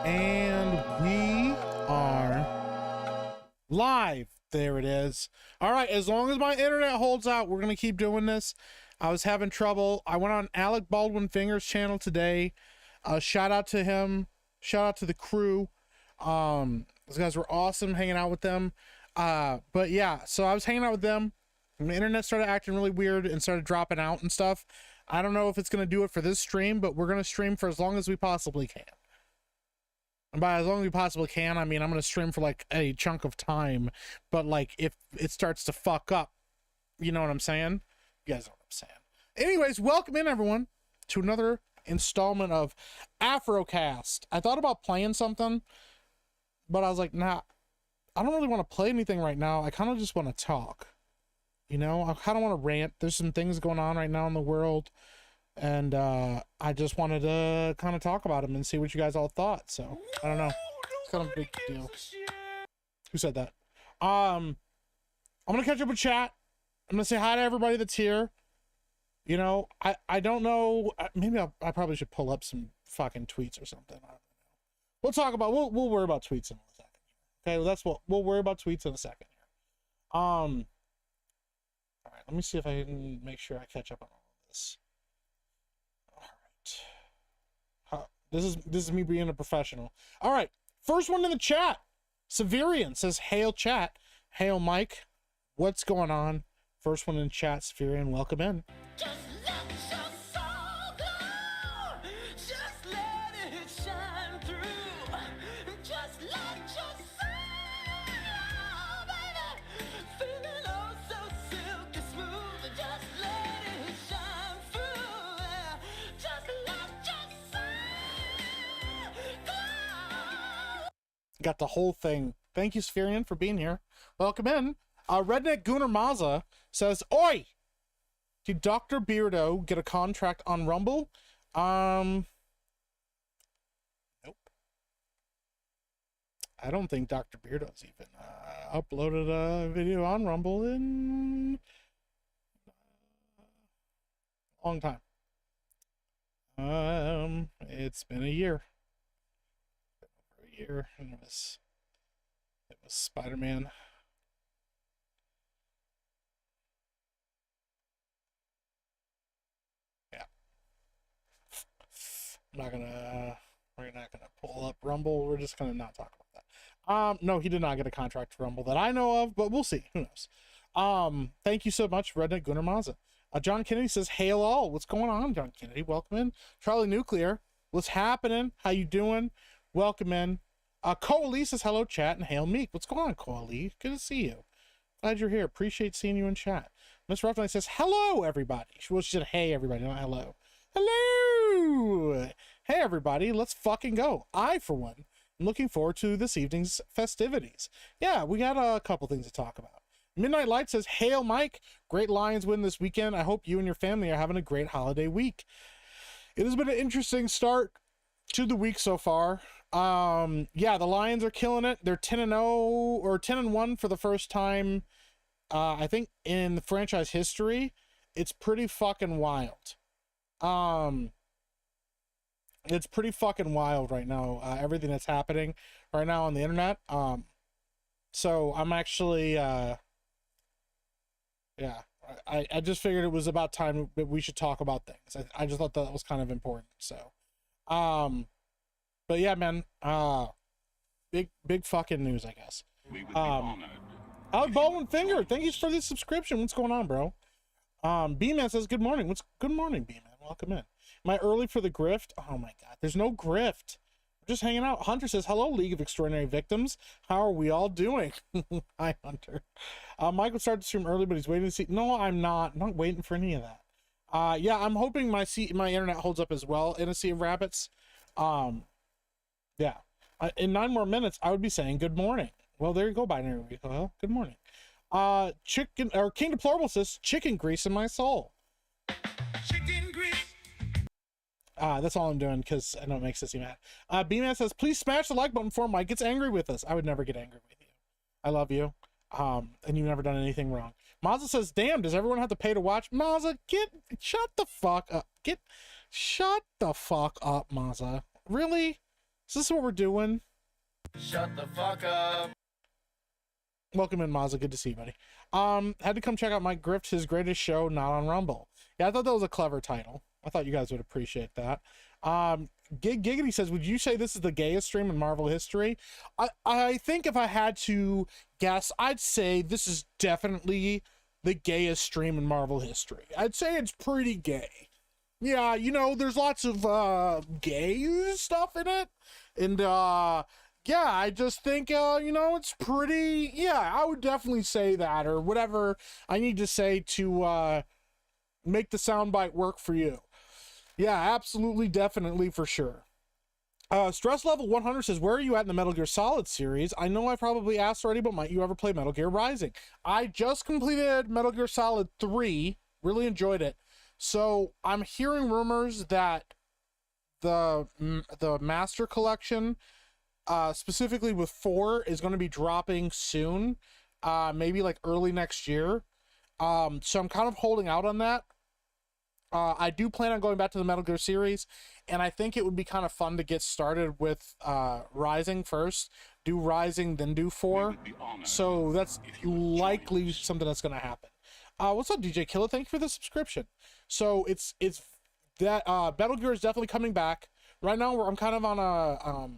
And we are live. There it is. All right, as long as my internet holds out, we're going to keep doing this. I was having trouble. I went on Alec Baldwin Fingers channel today. Shout out to him. Shout out to the crew. Those guys were awesome hanging out with them. But yeah, so I was hanging out with them. And the internet started acting really weird and started dropping out and stuff. I don't know if it's going to do it for this stream, but we're going to stream for as long as we possibly can. And by as long as we possibly can, I mean I'm going to stream for like a chunk of time. But like if it starts to fuck up, you know what I'm saying? You guys know what I'm saying. Anyways, welcome in everyone to another installment of AfroCast. I thought about playing something, but I was like, nah, I don't really want to play anything right now. I kind of just want to talk. You know, I kind of want to rant. There's some things going on right now in the world. And I just wanted to kind of talk about them and see what you guys all thought. So I don't know. It's kind of a big deal. Who said that? I'm gonna catch up with chat. I'm gonna say hi to everybody that's here. You know, I don't know. Maybe I probably should pull up some fucking tweets or something. I don't know. We'll talk about. We'll worry about tweets in a second. Okay, well, that's what we'll worry about tweets in a second here. All right. Let me see if I can make sure I catch up on all of this. This is me being a professional. All right, first one in the chat. Severian says, "Hail chat, hail Mike. What's going on?" First one in chat, Severian. Welcome in. Just let your soul glow. Just let it shine through. Just let your soul glow, baby. Feeling oh so silky smooth. Just let it shine through. Just let your soul glow. Got the whole thing. Thank you, Spherian, for being here. Welcome in. Redneck Gunnar Maza says, "Oi! Did Dr. Beardo get a contract on Rumble?" Nope. I don't think Dr. Beardo's even uploaded a video on Rumble in a long time. It's been a year. Over a year, and it was Spider-Man. We're not gonna pull up Rumble. We're just gonna not talk about that. No, he did not get a contract to Rumble that I know of, but we'll see. Who knows? Thank you so much, Redneck Gunnar Maza. John Kennedy says, "Hail all." What's going on, John Kennedy? Welcome in. Charlie Nuclear, what's happening? How you doing? Welcome in. Coalee says, "Hello, chat," and hail Meek. What's going on, Coalee? Good to see you. Glad you're here. Appreciate seeing you in chat. Miss Ruffin says, "Hello, everybody." Well, she said, "Hey, everybody," not hello. Hello! Hey, everybody, let's fucking go. I, for one, am looking forward to this evening's festivities. Yeah, we got a couple things to talk about. Midnight Light says, "Hail, Mike. Great Lions win this weekend. I hope you and your family are having a great holiday week." It has been an interesting start to the week so far. Yeah, the Lions are killing it. They're 10-0 or 10-1 for the first time, I think, in the franchise history. It's pretty fucking wild. It's pretty fucking wild right now, everything that's happening right now on the internet. So I'm actually, yeah, I just figured it was about time that we should talk about things. I just thought that was kind of important. So, but yeah, man, big fucking news, I guess. Alec Baldwin Finger, thank you for the subscription. What's going on, bro? B-Man says, "Good morning." Good morning, B-Man? Welcome in. Am I early for the grift? Oh my god, there's no grift. We're just hanging out. Hunter says, "Hello, League of Extraordinary Victims. How are we all doing?" Hi, Hunter. Michael started to stream early, but he's waiting to see. No, I'm not waiting for any of that. Yeah, I'm hoping my internet holds up as well in a Sea of Rabbits. Yeah. In 9 more minutes, I would be saying good morning. Well, there you go, Binary Recoil. Good morning. King Deplorable says, "Chicken grease in my soul." Chicken grease. That's all I'm doing because I know it makes us mad. B-Man says, "Please smash the like button before Mike gets angry with us." I would never get angry with you. I love you. And you've never done anything wrong. Mazza says, "Damn, does everyone have to pay to watch?" Mazza, shut the fuck up. Shut the fuck up, Mazza. Really? Is this what we're doing? Shut the fuck up. Welcome in, Mazza. Good to see you, buddy. Had to come check out Mike Grift, his greatest show, not on Rumble. Yeah, I thought that was a clever title. I thought you guys would appreciate that. Giggity says, would you say this is the gayest stream in Marvel history? I think if I had to guess, I'd say this is definitely the gayest stream in Marvel history. I'd say it's pretty gay. Yeah, you know, there's lots of gay stuff in it. And yeah, I just think, you know, it's pretty, yeah, I would definitely say that, or whatever I need to say to make the soundbite work for you. Yeah, absolutely, definitely, for sure. Stress Level 100 says, where are you at in the Metal Gear Solid series? I know I probably asked already, but might you ever play Metal Gear Rising? I just completed Metal Gear Solid 3, really enjoyed it. So I'm hearing rumors that the Master Collection, specifically with 4, is going to be dropping soon, maybe like early next year. So I'm kind of holding out on that. I do plan on going back to the Metal Gear series, and I think it would be kind of fun to get started with Rising first, do Rising, then do 4. So that's likely something that's going to happen. What's up, DJ Killer? Thank you for the subscription. So it's that Metal Gear is definitely coming back. Right now, I'm kind of on a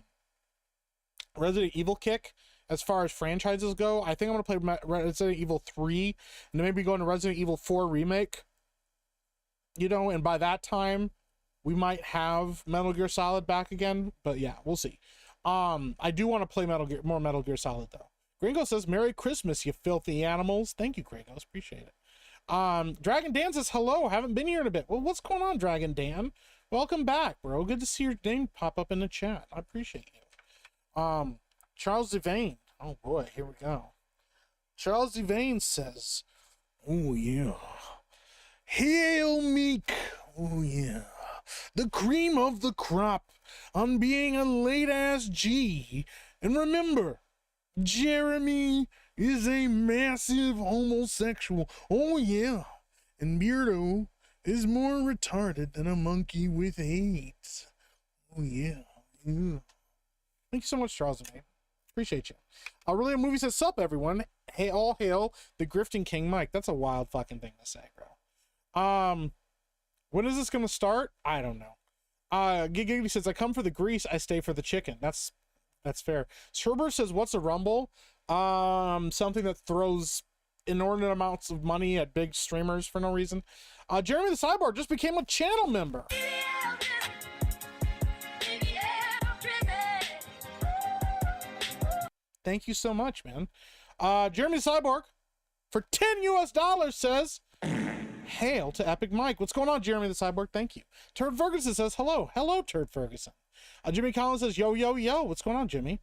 Resident Evil kick as far as franchises go. I think I'm going to play Resident Evil 3, and then maybe go into Resident Evil 4 Remake. You know, and by that time, we might have Metal Gear Solid back again. But yeah, we'll see. I do want to play more Metal Gear Solid, though. Gringo says, Merry Christmas, you filthy animals. Thank you, Gringos. Appreciate it. Dragon Dan says, hello. Haven't been here in a bit. Well, what's going on, Dragon Dan? Welcome back, bro. Good to see your name pop up in the chat. I appreciate you. Charles Devane. Oh, boy. Here we go. Charles Devane says, oh, yeah. Hail Meek, oh yeah, the cream of the crop on being a late-ass G. And remember, Jeremy is a massive homosexual, oh yeah, and Beardo is more retarded than a monkey with AIDS. Oh yeah, yeah. Thank you so much, Charles and me. Appreciate you. Really, Movie says, sup everyone. Hey, all hail the Grifting King Mike. That's a wild fucking thing to say, bro. When is this gonna start? I don't know. Giggity says, I come for the grease, I stay for the chicken. That's fair. Sherber says, what's a rumble? Something that throws inordinate amounts of money at big streamers for no reason. Jeremy the Cyborg just became a channel member. Thank you so much, man. Jeremy the Cyborg for $10 US says, hail to Epic Mike. What's going on, Jeremy the Cyborg? Thank you. Turd Ferguson says, hello. Hello, Turd Ferguson. Jimmy Collins says, yo, yo, yo. What's going on, Jimmy?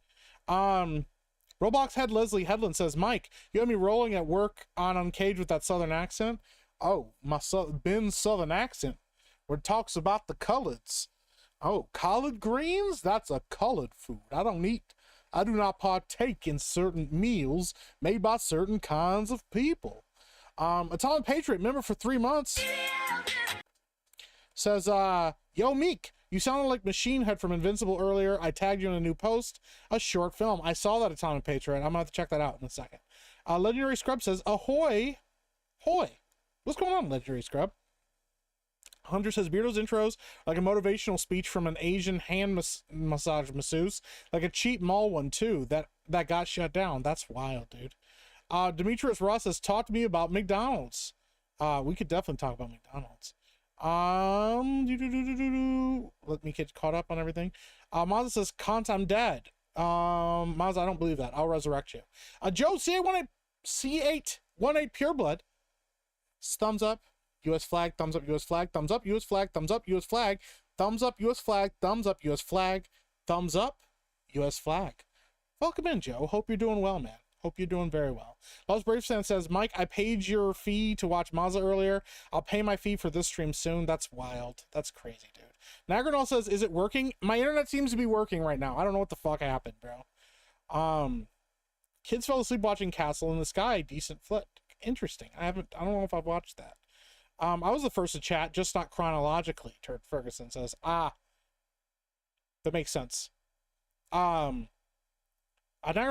Roblox Head Leslie Headland says, Mike, you had me rolling at work on Uncaged with that southern accent. Oh, my Ben's southern accent, where it talks about the coloreds. Oh, collard greens? That's a colored food. I do not partake in certain meals made by certain kinds of people. Atomic Patriot, member for 3 months, says, yo, Meek, you sounded like Machine Head from Invincible earlier. I tagged you in a new post, a short film. I saw that, Atomic Patriot. I'm gonna have to check that out in a second. Legendary Scrub says, ahoy, hoy. What's going on, Legendary Scrub? Hunter says, Beardo's intros like a motivational speech from an Asian hand massage masseuse, like a cheap mall one too, that got shut down. That's wild, dude. Demetrius Ross says, talk to me about McDonald's. We could definitely talk about McDonald's. Let me get caught up on everything. Mazda says, Kant, I'm dead. Mazda, I don't believe that. I'll resurrect you. Joe C818 Pureblood, thumbs up, US flag, thumbs up, US flag, thumbs up, US flag, thumbs up, US flag, thumbs up, US flag, thumbs up, US flag, thumbs up, US flag. Welcome in, Joe. Hope you're doing well, man. Hope you're doing very well. Lost Brave Stan says, Mike, I paid your fee to watch Mazda earlier. I'll pay my fee for this stream soon. That's wild. That's crazy, dude. Nagranol says, is it working? My internet seems to be working right now. I don't know what the fuck happened, bro. Kids fell asleep watching Castle in the Sky. Decent flick. Interesting. I don't know if I've watched that. I was the first to chat, just not chronologically, Turd Ferguson says. That makes sense. Niagara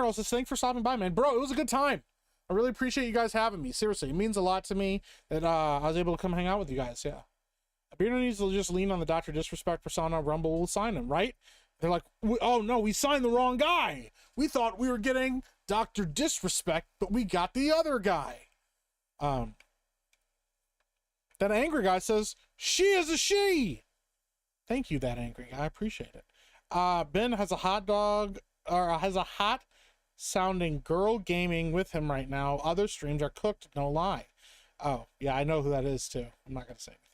also says, thanks for stopping by, man. Bro, it was a good time. I really appreciate you guys having me. Seriously, it means a lot to me that I was able to come hang out with you guys. Yeah. Beardo needs to just lean on the Dr. Disrespect persona. Rumble will sign him, right? They're like, oh no, we signed the wrong guy. We thought we were getting Dr. Disrespect, but we got the other guy. That angry guy says, she is a she. Thank you, that angry guy. I appreciate it. Ben has a hot dog, or has a hot sounding girl gaming with him right now. Other streams are cooked, no lie. Oh, yeah, I know who that is too. I'm not going to say anything.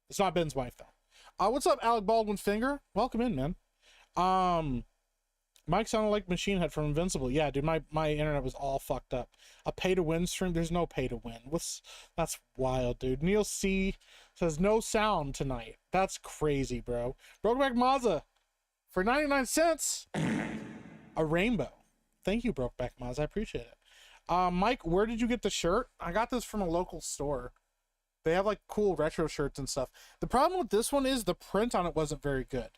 It's not Ben's wife though. What's up, Alec Baldwin Finger? Welcome in, man. Mike sounded like Machine Head from Invincible. Yeah, dude, my internet was all fucked up. A pay to win stream? There's no pay to win. That's wild, dude. Neil C says no sound tonight. That's crazy, bro. Brokeback Mazza for 99 cents. A rainbow. Thank you, Brokeback Mazza. I appreciate it. Mike, where did you get the shirt? I got this from a local store. They have like cool retro shirts and stuff. The problem with this one is the print on it wasn't very good.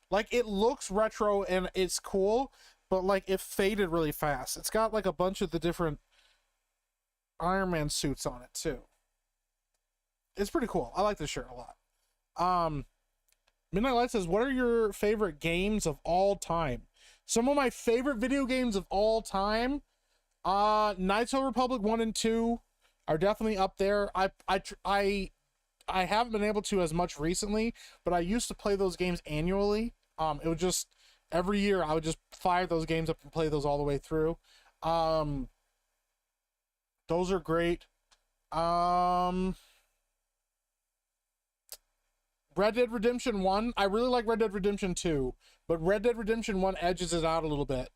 Like, it looks retro and it's cool, but like it faded really fast. It's got like a bunch of the different Iron Man suits on it too. It's pretty cool. I like this shirt a lot. Midnight Light says, what are your favorite games of all time? Some of my favorite video games of all time, Knights of the Republic 1 and 2 are definitely up there. I haven't been able to as much recently, but I used to play those games annually. It would just, every year I would just fire those games up and play those all the way through. Those are great. Red Dead Redemption 1. I really like Red Dead Redemption 2, but Red Dead Redemption 1 edges it out a little bit.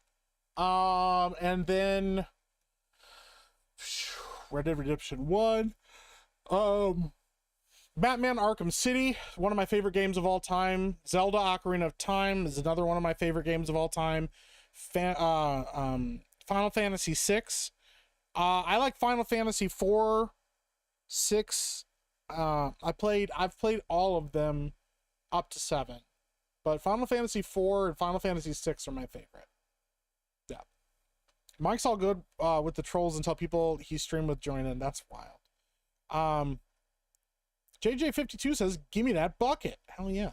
And then Red Dead Redemption 1. Batman Arkham City, one of my favorite games of all time. Zelda Ocarina of Time is another one of my favorite games of all time. Final Fantasy 6. I like Final Fantasy 4, 6. I've played all of them up to 7. But Final Fantasy 4 and Final Fantasy 6 are my favorite. Yeah. Mike's all good with the trolls until people he streamed with join in. That's wild. JJ52 says, give me that bucket. Hell yeah.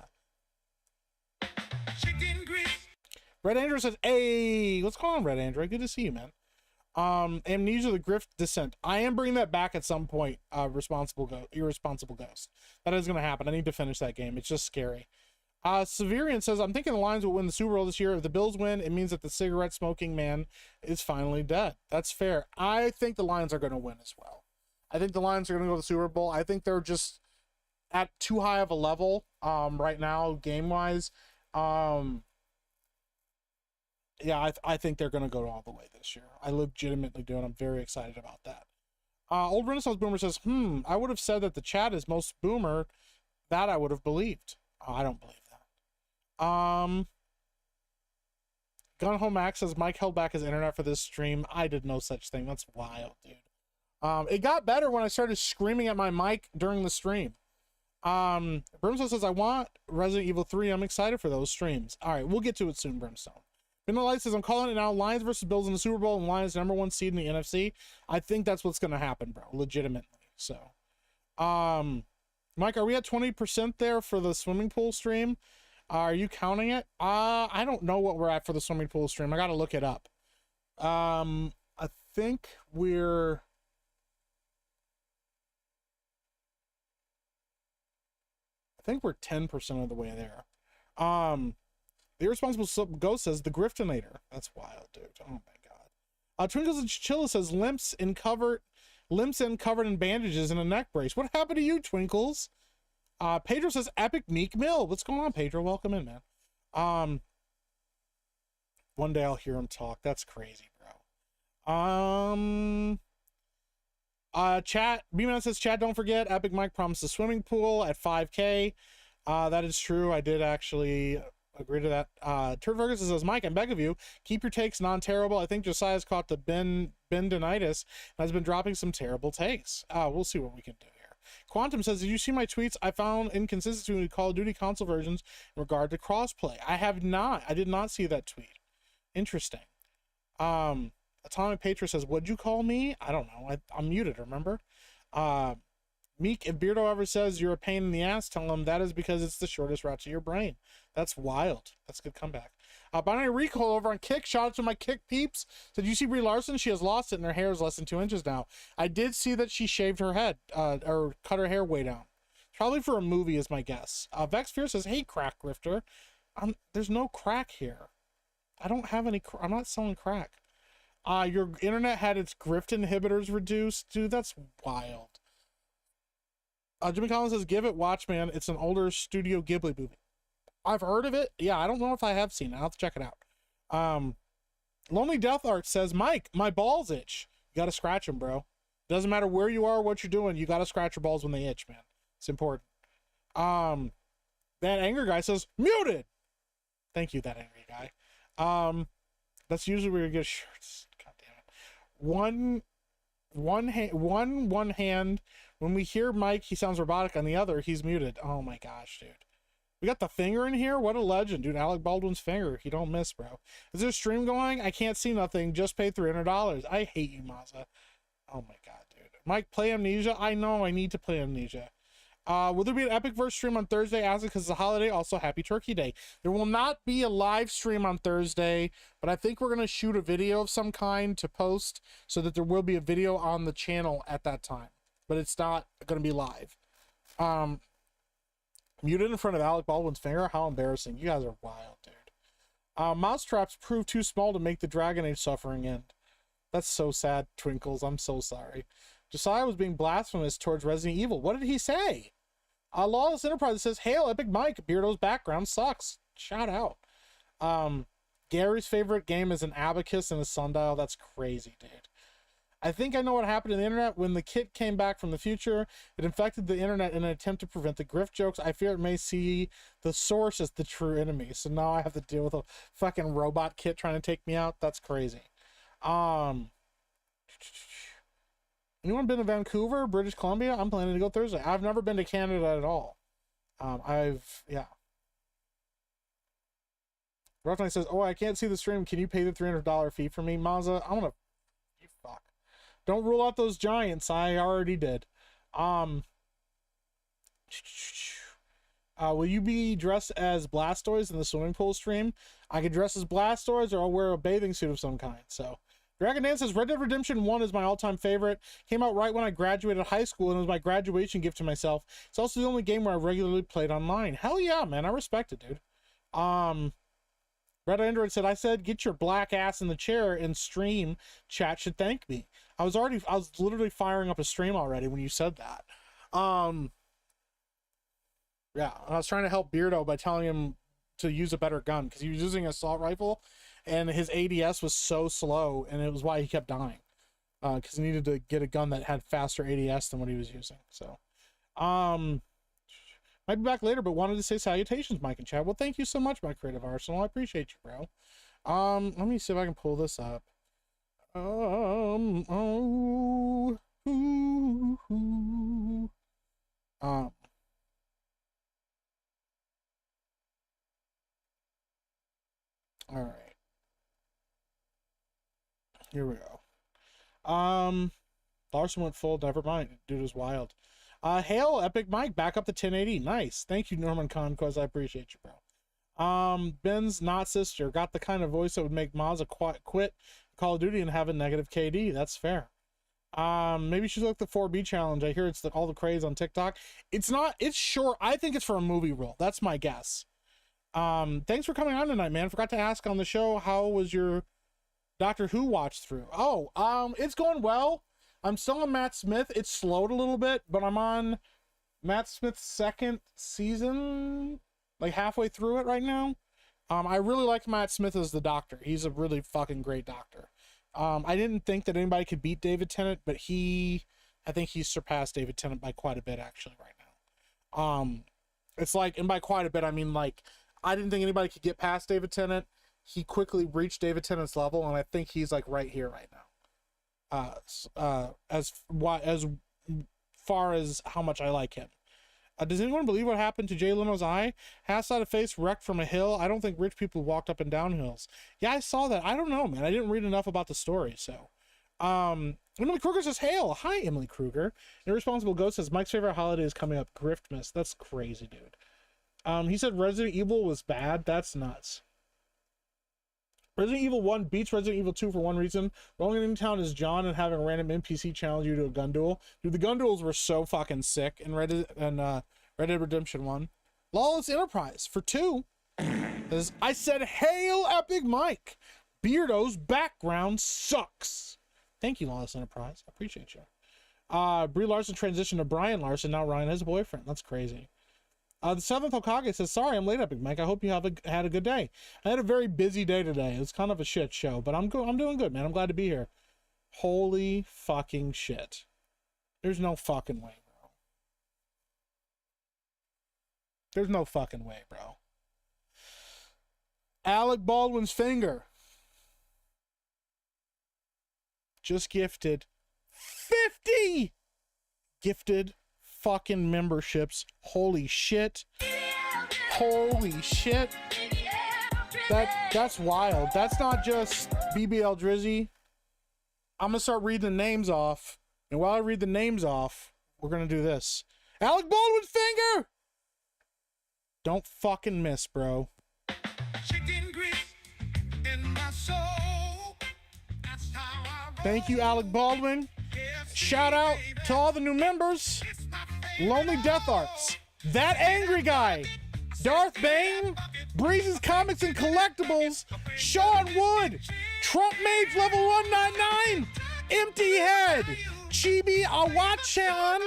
Red Andrew says, hey, what's going on, Red Andrew? Good to see you, man. Amnesia the Grift Descent. I am bringing that back at some point. Irresponsible Ghost. That is going to happen. I need to finish that game. It's just scary. Severian says, I'm thinking the Lions will win the Super Bowl this year. If the Bills win, it means that the cigarette smoking man is finally dead. That's fair. I think the Lions are going to win as well. I think the Lions are going to go to the Super Bowl. I think they're just at too high of a level right now, game-wise. Yeah, I think they're going to go all the way this year. I legitimately do, and I'm very excited about that. Old Renaissance Boomer says, I would have said that the chat is most boomer. That I would have believed. I don't believe that. Gun Home Max says, Mike held back his internet for this stream. I did no such thing. That's wild, dude. It got better when I started screaming at my mic during the stream. Brimstone says, I want Resident Evil 3. I'm excited for those streams. All right, we'll get to it soon, Brimstone. Midnight Light says, I'm calling it now. Lions versus Bills in the Super Bowl, and Lions #1 seed in the NFC. I think that's what's going to happen, bro. Legitimately. So, Mike, are we at 20% there for the swimming pool stream? Are you counting it? I don't know what we're at for the swimming pool stream. I got to look it up. I think we're 10% of the way there. The Irresponsible Ghost says, the Griftinator. That's wild, dude. Oh my god. Twinkles and Chilla says, limps in covered in bandages and a neck brace. What happened to you, Twinkles? Pedro says, Epic Meek Mill. What's going on, Pedro? Welcome in, man. One day I'll hear him talk. That's crazy, bro. Chat, B-Man says, chat, don't forget, Epic Mike promised a swimming pool at 5K. That is true. I did actually agree to that. Turd Ferguson says, Mike, I beg of you, keep your takes non-terrible. I think Josiah's caught the bendinitis and has been dropping some terrible takes. We'll see what we can do here. Quantum says, did you see my tweets? I found inconsistency with Call of Duty console versions in regard to crossplay. I have not. I did not see that tweet. Interesting. Atomic Patriot says, what'd you call me? I don't know. I'm muted, remember? Meek, if Beardo ever says you're a pain in the ass, tell him that is because it's the shortest route to your brain. That's wild. That's a good comeback. Binary Recall over on Kick. Shout out to my Kick peeps. Did you see Brie Larson? She has lost it and her hair is less than 2 inches now. I did see that she shaved her head, or cut her hair way down. Probably for a movie is my guess. Vex Fear says, hey, crack grifter. There's no crack here. I don't have any, I'm not selling crack. Your internet had its grift inhibitors reduced. Dude, that's wild. Jimmy Collins says, give it, Watchman. It's an older Studio Ghibli movie. I've heard of it. Yeah, I don't know if I have seen it. I'll have to check it out. Lonely Death Art says, Mike, my balls itch. You got to scratch them, bro. Doesn't matter where you are, what you're doing. You got to scratch your balls when they itch, man. It's important. That Angry Guy says, muted. Thank you, that Angry Guy. That's usually where you get shirts. God damn it. One hand. When we hear Mike, he sounds robotic. On the other, he's muted. Oh my gosh, dude. We got the finger in here. What a legend, dude. Alec Baldwin's finger. You don't miss, bro. Is there a stream going? I can't see nothing. Just pay $300. I hate you, Mazza. Oh my god, dude. Mike, play Amnesia. I know I need to play Amnesia. Will there be an Epic Verse stream on Thursday? Ask it because it's a holiday. Also, Happy Turkey Day. There will not be a live stream on Thursday, but I think we're going to shoot a video of some kind to post so that there will be a video on the channel at that time, but it's not going to be live. Muted in front of Alec Baldwin's finger? How embarrassing. You guys are wild, dude. Mousetraps proved too small to make the Dragon Age suffering end. That's so sad, Twinkles. I'm so sorry. Josiah was being blasphemous towards Resident Evil. What did he say? Lawless Enterprise says, hail, Epic Mike. Beardo's background sucks. Shout out. Gary's favorite game is an abacus and a sundial. That's crazy, dude. I think I know what happened to the internet. When the kit came back from the future, it infected the internet in an attempt to prevent the grift jokes. I fear it may see the source as the true enemy. So now I have to deal with a fucking robot kit trying to take me out. That's crazy. Anyone been to Vancouver, British Columbia? I'm planning to go Thursday. I've never been to Canada at all. Yeah. Rough Night says, oh, I can't see the stream. Can you pay the $300 fee for me? Mazza, I'm gonna, you fuck. Don't rule out those giants. I already did. Will you be dressed as Blastoise in the swimming pool stream? I could dress as Blastoise or I'll wear a bathing suit of some kind. So, Dragon Dance says, Red Dead Redemption 1 is my all-time favorite. Came out right when I graduated high school and it was my graduation gift to myself. It's also the only game where I regularly played online. Hell yeah, man. I respect it, dude. Red Android said, I said, get your black ass in the chair and stream chat should thank me. I was literally firing up a stream already when you said that. Yeah, I was trying to help Beardo by telling him to use a better gun because he was using an assault rifle and his ADS was so slow and it was why he kept dying. Because he needed to get a gun that had faster ADS than what he was using. So, might be back later, but wanted to say salutations, Mike and Chad. Well, thank you so much, my creative arsenal. I appreciate you, bro. Let me see if I can pull this up. All right. Here we go. Larson went full, never mind. Dude is wild. Hail, Epic Mike, back up to 1080. Nice. Thank you, Norman Conquest. I appreciate you, bro. Ben's not sister. Got the kind of voice that would make Mazza quit Call of Duty and have a negative KD. That's fair. Maybe she's like the 4B challenge. I hear it's all the craze on TikTok. It's not, it's short. I think it's for a movie role. That's my guess. Thanks for coming on tonight, man. Forgot to ask on the show, how was your Doctor Who watch through? Oh, it's going well. I'm still on Matt Smith. It's slowed a little bit, but I'm on Matt Smith's second season, like halfway through it right now. I really like Matt Smith as the Doctor. He's a really fucking great Doctor. I didn't think that anybody could beat David Tennant, but I think he's surpassed David Tennant by quite a bit actually right now. It's like, and by quite a bit, I mean like, I didn't think anybody could get past David Tennant. He quickly reached David Tennant's level, and I think he's like right here right now. As far as how much I like him. Does anyone believe what happened to Jay Leno's eye? Half side of face wrecked from a hill. I don't think rich people walked up and down hills. Yeah, I saw that. I don't know, man. I didn't read enough about the story, so. Emily Kruger says, hail. Hi, Emily Kruger. Irresponsible Ghost says, Mike's favorite holiday is coming up. Griftmas. That's crazy, dude. He said Resident Evil was bad. That's nuts. Resident Evil 1 beats Resident Evil 2 for one reason. Rolling in town is John and having a random NPC challenge you to a gun duel. Dude, the gun duels were so fucking sick in Red Dead Redemption 1. Lawless Enterprise for 2. I said, hail Epic Mike. Beardo's background sucks. Thank you, Lawless Enterprise. I appreciate you. Brie Larson transitioned to Brian Larson. Now Ryan has a boyfriend. That's crazy. The 7th Hokage says, sorry, I'm late, Epic Mike. I hope you had a good day. I had a very busy day today. It's kind of a shit show, but I'm doing good, man. I'm glad to be here. Holy fucking shit. There's no fucking way, bro. There's no fucking way, bro. Alec Baldwin's finger just gifted 50 gifted fucking memberships. Holy shit. Holy shit. That's wild. That's not just BBL Drizzy. I'm gonna start reading the names off, and while I read the names off, we're gonna do this. Alec Baldwin's finger. Don't fucking miss, bro. Thank you, Alec Baldwin. Shout out to all the new members. Lonely Death Arts, That Angry Guy, Darth Bane, Breeze's Comics and Collectibles, Sean Wood, Trump Mage Level 199, Empty Head, Chibi Awachan,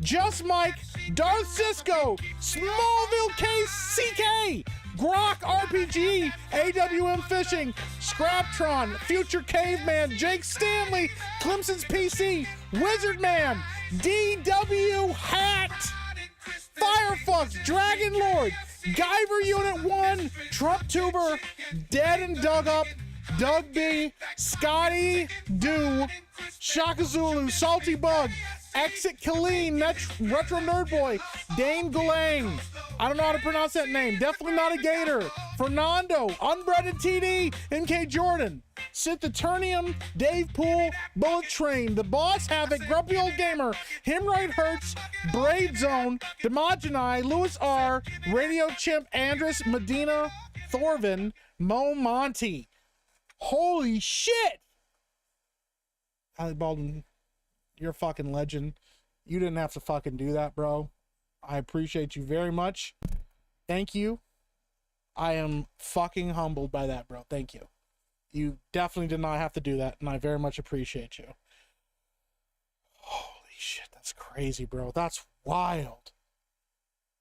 Just Mike, Darth Cisco, Smallville KCK, Grok RPG, AWM Fishing, Scraptron, Future Caveman, Jake Stanley, Clemson's PC, Wizard Man, DW Hat, Firefox, Dragon Lord, Guyver Unit 1, Trump Tuber, Dead and Dug Up, Doug B, Scotty Do, Shaka Zulu, Salty Bug, Exit Colleen, Retro Nerd Boy, Dane Galang. I don't know how to pronounce that name. Definitely not a gator. Fernando, Unbreaded TD, MK Jordan, Sith Eternium, Dave Poole, Bullet Train, The Boss Havoc, Grumpy Old Gamer, Himride Hertz, Braid Zone, Demogeni, Lewis R, Radio Chimp, Andrus, Medina, Thorvin, Mo Monty. Holy shit! Alec Baldwin, you're a fucking legend. You didn't have to fucking do that, bro. I appreciate you very much. Thank you. I am fucking humbled by that, bro. Thank you. You definitely did not have to do that, and I very much appreciate you. Holy shit, that's crazy, bro. That's wild.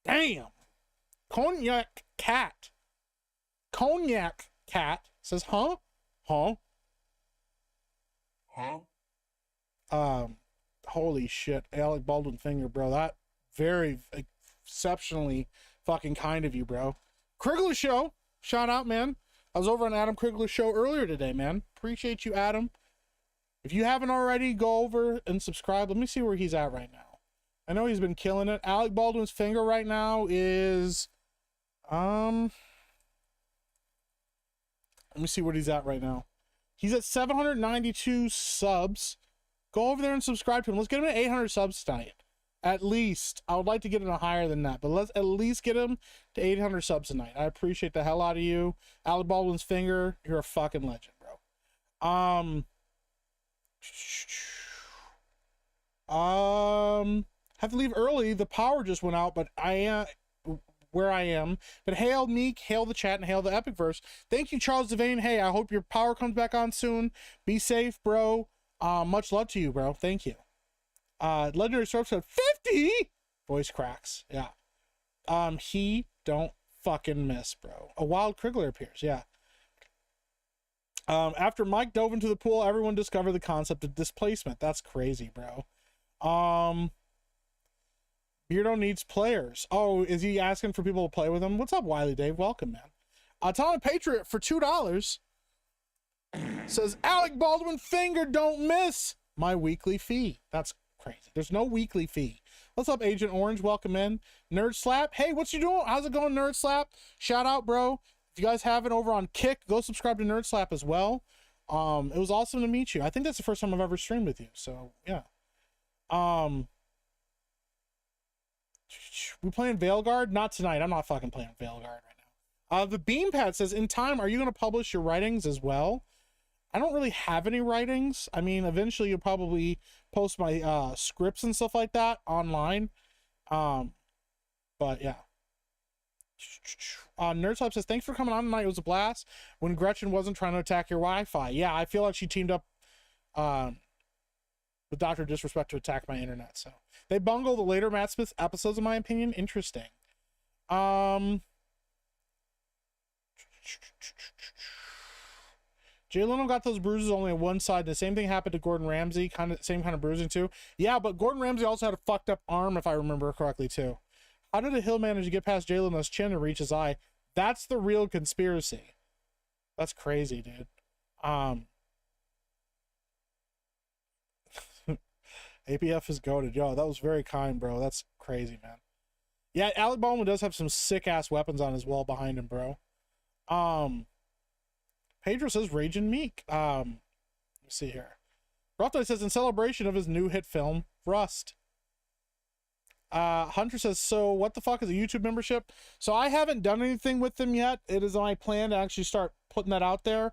Damn. Cognac Cat says, huh? Holy shit, Alec Baldwin finger, bro. That very exceptionally fucking kind of you, bro. Criticalist show, shout out, man. I was over on Adam Criticalist show earlier today, man. Appreciate you, Adam. If you haven't already, go over and subscribe. Let me see where he's at right now. I know he's been killing it. Alec Baldwin's finger right now is let me see what he's at right now. He's at 792 subs. Go over there and subscribe to him. Let's get him to 800 subs tonight. At least. I would like to get him higher than that, but let's at least get him to 800 subs tonight. I appreciate the hell out of you. Alec Baldwin's finger, you're a fucking legend, bro. Have to leave early. The power just went out, but where I am. But hail Meek, hail the chat, and hail the Epicverse. Thank you, Charles Devane. Hey, I hope your power comes back on soon. Be safe, bro. Much love to you, bro. Thank you. Legendary Storm said 50 voice cracks. Yeah. He don't fucking miss, bro. A wild Kriggler appears. Yeah. After Mike dove into the pool, everyone discovered the concept of displacement. That's crazy, bro. Beardo needs players. Oh, is he asking for people to play with him? What's up, Wiley Dave? Welcome, man. Atomic Patriot for $2 says, Alec Baldwin finger don't miss my weekly fee. That's crazy. There's no weekly fee. What's up, Agent Orange? Welcome in. Nerd Slap. Hey, what's you doing? How's it going, Nerd Slap? Shout out, bro. If you guys have it over on Kick, go subscribe to Nerd Slap as well. It was awesome to meet you. I think that's the first time I've ever streamed with you. So yeah. We playing Veilguard? Not tonight. I'm not fucking playing Veilguard right now. The Beampad says, in time, are you going to publish your writings as well? I don't really have any writings. I mean, eventually you'll probably post my scripts and stuff like that online. But yeah. Nerdslap says, thanks for coming on tonight. It was a blast when Gretchen wasn't trying to attack your Wi-Fi. Yeah, I feel like she teamed up with Dr. Disrespect to attack my internet. So they bungle the later Matt Smith episodes, in my opinion. Interesting. Jay Leno got those bruises only on one side. The same thing happened to Gordon Ramsay. Same kind of bruising too. Yeah, but Gordon Ramsay also had a fucked up arm, if I remember correctly too. How did a Hill manage to get past Jay Leno's chin and reach his eye? That's the real conspiracy. That's crazy, dude. APF is goated. Yo, that was very kind, bro. That's crazy, man. Yeah, Alec Baldwin does have some sick ass weapons on his wall behind him, bro. Pedro says Raging Meek. Let's see here. Ruffday says, in celebration of his new hit film, Rust. Hunter says, so what the fuck is a YouTube membership? So I haven't done anything with them yet. It is my plan to actually start putting that out there.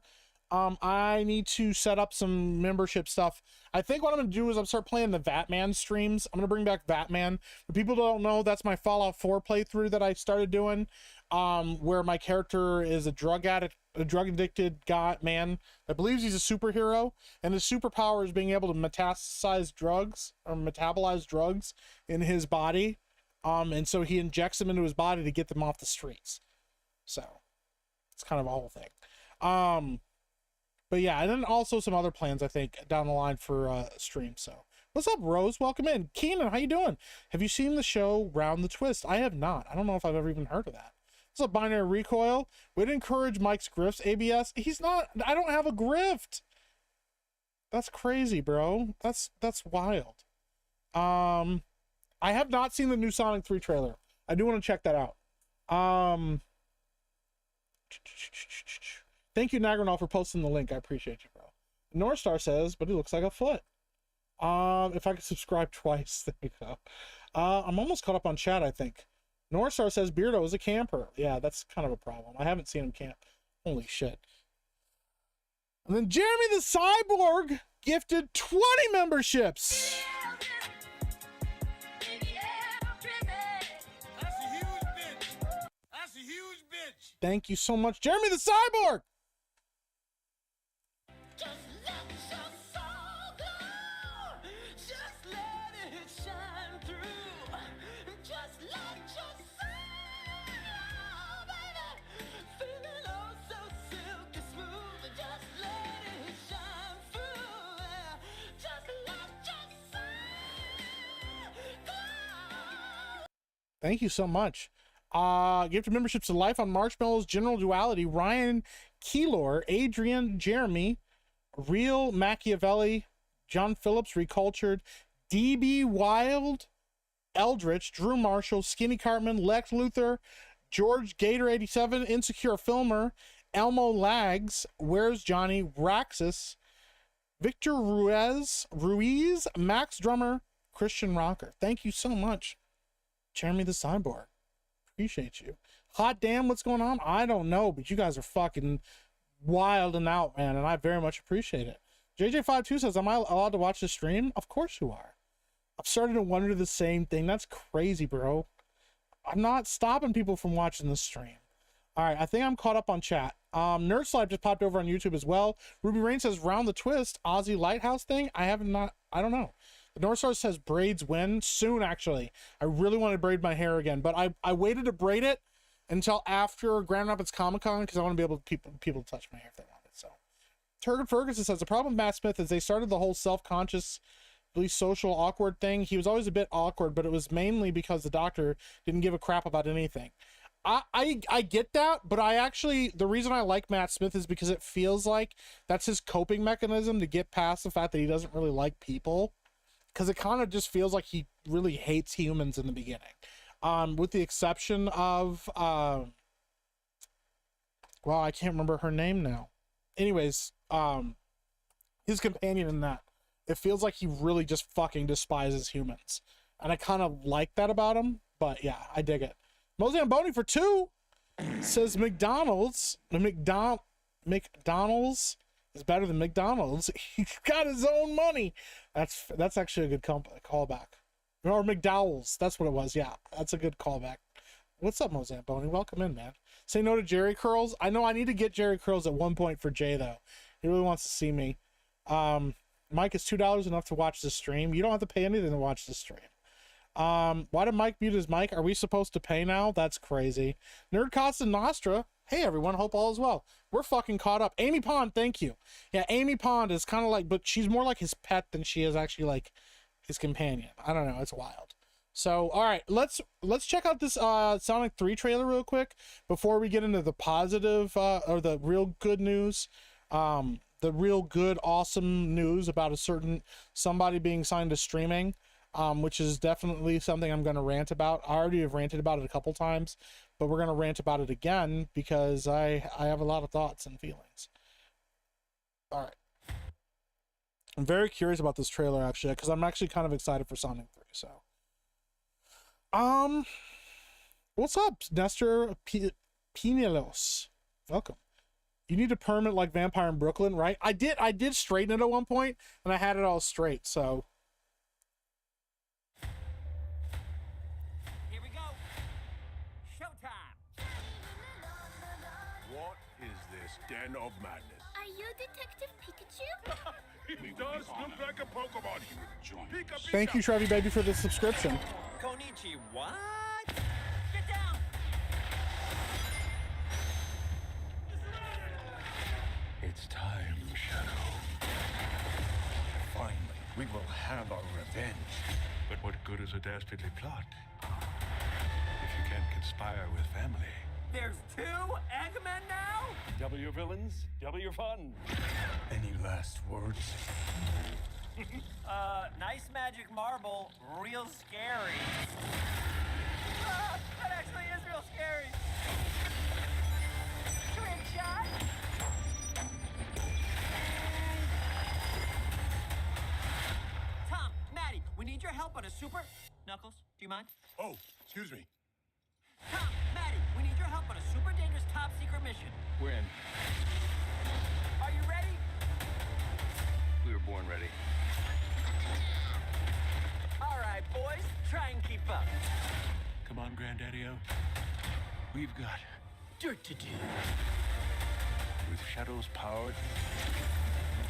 I need to set up some membership stuff. I think what I'm going to do is I'm start playing the Vatman streams. I'm going to bring back Vatman. For people who don't know, that's my Fallout 4 playthrough that I started doing, where my character is a drug addict, a drug addicted man that believes he's a superhero, and his superpower is being able to metastasize drugs or metabolize drugs in his body. And so he injects them into his body to get them off the streets. So it's kind of a whole thing. But yeah, and then also some other plans, I think, down the line for stream. So what's up, Rose? Welcome in. Keenan, how you doing? Have you seen the show Round the Twist? I have not. I don't know if I've ever even heard of that. What's up, Binary Recoil? Would encourage Mike's grifts, ABS. He's not, I don't have a grift. That's crazy, bro. That's wild. I have not seen the new Sonic 3 trailer. I do want to check that out. Thank you, Nagranol, for posting the link. I appreciate you, bro. North Star says, but he looks like a foot. If I could subscribe twice, there you go. I'm almost caught up on chat, I think. North Star says Beardo is a camper. Yeah, that's kind of a problem. I haven't seen him camp. Holy shit. And then Jeremy the Cyborg gifted 20 memberships. That's a huge bitch. That's a huge bitch. Thank you so much, Jeremy the Cyborg. Just let your soul glow. Just let it shine through. Just let your soul glow, baby. Feeling oh so silky smooth. Just let it shine through. Just let your soul glow. Thank you so much. Gifted memberships to Life on Marshmallows, General Duality, Ryan Keylor, Adrian, Jeremy, Real Machiavelli, John Phillips, Recultured, DB Wild, Eldritch, Drew Marshall, Skinny Cartman, Lex Luthor, George Gator 87, Insecure Filmer, Elmo Lags, Where's Johnny, Raxus, Victor Ruiz, Max Drummer, Christian Rocker. Thank you so much, Jeremy the Cyborg. Appreciate you. Hot damn, what's going on? I don't know, but you guys are fucking wild and out, man, and I very much appreciate it. JJ52 says, am I allowed to watch the stream? Of course you are. I've started to wonder the same thing. That's crazy, bro. I'm not stopping people from watching the stream. All right, I think I'm caught up on chat. Nerd Slide just popped over on YouTube as well. Ruby Rain says, Round the Twist, Aussie Lighthouse thing. I don't know. The North Star says braids win soon, actually. I really want to braid my hair again, but I waited to braid it until after Grand Rapids Comic-Con because I want to be able to people to touch my hair if they want it. So Turgan Ferguson says the problem with Matt Smith is they started the whole self-conscious, social awkward thing. He was always a bit awkward, but it was mainly because the doctor didn't give a crap about anything. I get that, but the reason I like Matt Smith is because it feels like that's his coping mechanism to get past the fact that he doesn't really like people. because it kind of just feels like he really hates humans in the beginning. With the exception of, well, I can't remember her name now. Anyways, his companion in that, it feels like he really just fucking despises humans. And I kind of like that about him, but yeah, I dig it. Mozamboni for 2 says McDonald's is better than McDonald's. He got his own money. That's actually a good callback. Or McDowell's, that's what it was. Yeah, that's a good callback. What's up, Mozamboni? Welcome in, man. Say no to Jerry Curls. I know I need to get Jerry Curls at one point for Jay, though. He really wants to see me. Mike, is $2 enough to watch the stream? You don't have to pay anything to watch the stream. Why did Mike mute his mic? Are we supposed to pay now? That's crazy. Nerd Costa Nostra. Hey everyone, hope all is well. We're fucking caught up. Amy Pond, thank you. Yeah, Amy Pond is kind of like, but she's more like his pet than she is actually like his companion. I don't know, it's wild. So, all right, let's check out this Sonic 3 trailer real quick before we get into the positive or the real good news. The real good, awesome news about somebody being signed to streaming. Which is definitely something I'm going to rant about. I already have ranted about it a couple times, but we're going to rant about it again because I have a lot of thoughts and feelings. All right. I'm very curious about this trailer, actually, because I'm actually kind of excited for Sonic 3, so. What's up, Nestor Pinelos? Welcome. You need a permit like Vampire in Brooklyn, right? I did straighten it at one point, and I had it all straight, so. Den of madness. Are you Detective Pikachu? He does look like a Pokemon. Pika, Pika. Thank you, Trevi Baby, for the subscription. Konichi, what? Get down! It's time, Shadow. Finally, we will have our revenge. But what good is a dastardly plot if you can't conspire with family? There's 2 Eggmen now? Double your villains, double your fun. Any last words? Nice magic marble, real scary. That actually is real scary. Trick shot. Tom, Maddie, we need your help on a super... Knuckles, do you mind? Oh, excuse me. Tom, Maddie, we need your help on a super dangerous top secret mission. When? Are you ready? We were born ready. All right, boys, try and keep up. Come on, Granddaddy-O. We've got dirt to do. With Shadow's power,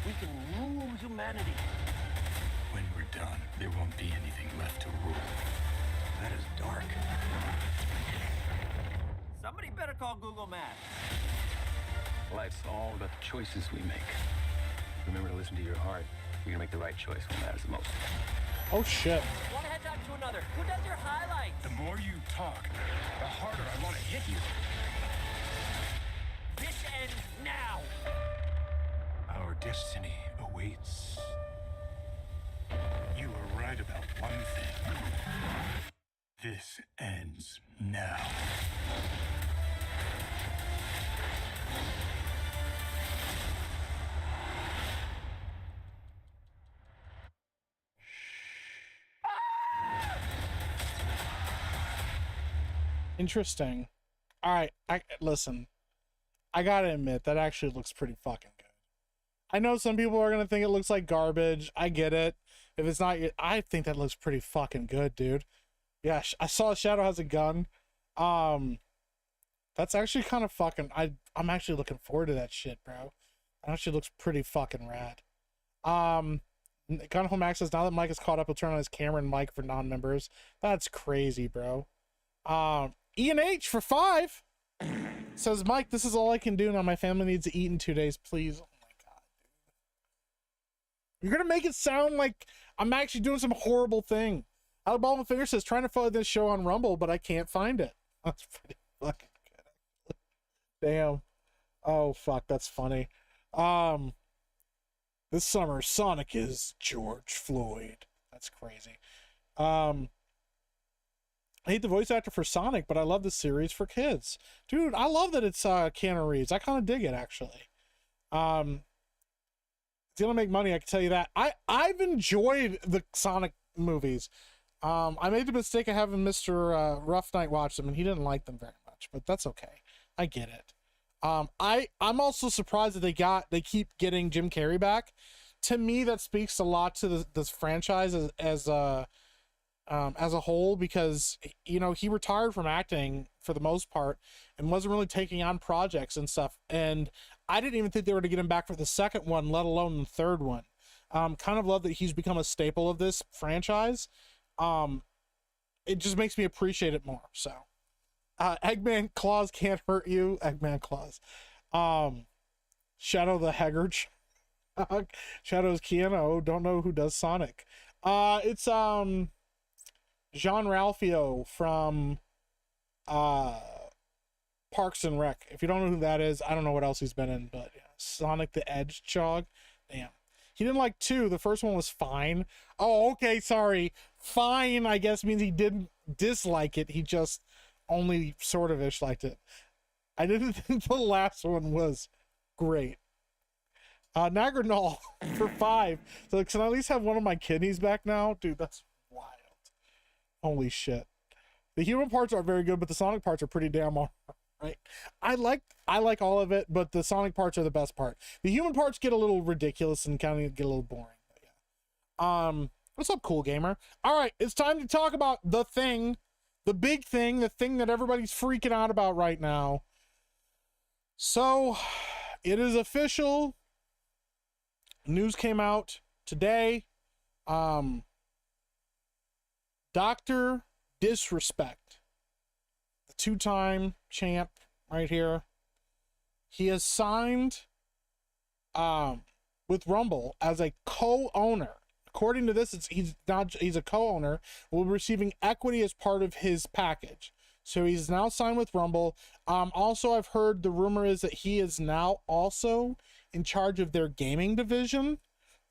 we can rule humanity. When we're done, there won't be anything left to rule. That is dark. Somebody better call Google Maps. Life's all about the choices we make. Remember to listen to your heart. You're gonna make the right choice when it matters the most. Oh shit. One head talk to another. Who does your highlights? The more you talk, the harder I want to hit you. This ends now. Our destiny awaits. You were right about one thing. This ends now. Interesting. All right, listen. I gotta admit that actually looks pretty fucking good. I know some people are gonna think it looks like garbage. I get it. If it's not, I think that looks pretty fucking good, dude. Yeah, I saw Shadow has a gun. That's actually kind of fucking. I'm actually looking forward to that shit, bro. That actually looks pretty fucking rad. Gun Home Access. Now that Mike is caught up, he'll turn on his camera and mic for non-members. That's crazy, bro. Ian H for 5 says, Mike, this is all I can do now. My family needs to eat in 2 days, please. Oh my god, dude. You're gonna make it sound like I'm actually doing some horrible thing. Alabama Finger says, trying to follow this show on Rumble, but I can't find it. That's pretty fucking good. Damn. Oh fuck, that's funny. This summer Sonic is George Floyd. That's crazy. I hate the voice actor for Sonic, but I love the series for kids. Dude, I love that it's Keanu Reeves. I kind of dig it, actually. It's gonna make money, I can tell you that. I've enjoyed the Sonic movies. I made the mistake of having Mr. Rough Night watch them, and he didn't like them very much, but that's okay. I get it. I'm also surprised that they keep getting Jim Carrey back. To me, that speaks a lot to this franchise as a whole, because he retired from acting for the most part and wasn't really taking on projects and stuff. And I didn't even think they were to get him back for the second one, let alone the third one. Kind of love that he's become a staple of this franchise. It just makes me appreciate it more. So, Eggman Claus can't hurt you. Eggman Claus. Shadow the Hedgehog. Shadow's Keanu. Don't know who does Sonic. It's Jean Ralphio from Parks and Rec. If you don't know who that is, I don't know what else he's been in, but yeah. Sonic the Hedgehog. Damn. He didn't like 2. The first one was fine. Oh, okay, sorry. Fine, I guess, means he didn't dislike it. He just only sort of ish liked it. I didn't think the last one was great. Nagranol for 5. So can I at least have one of my kidneys back now? Dude, that's wild. Holy shit. The human parts are very good, but the Sonic parts are pretty damn all right. I like all of it, but the Sonic parts are the best part. The human parts get a little ridiculous and kind of get a little boring. But yeah. What's up, cool gamer? All right, it's time to talk about the thing, the big thing, the thing that everybody's freaking out about right now. So, it is official. News came out today. Dr. Disrespect, the 2-time champ right here, he has signed with Rumble as a co-owner. According to this, he's a co-owner, will be receiving equity as part of his package. So he's now signed with Rumble. Also, I've heard the rumor is that he is now also in charge of their gaming division,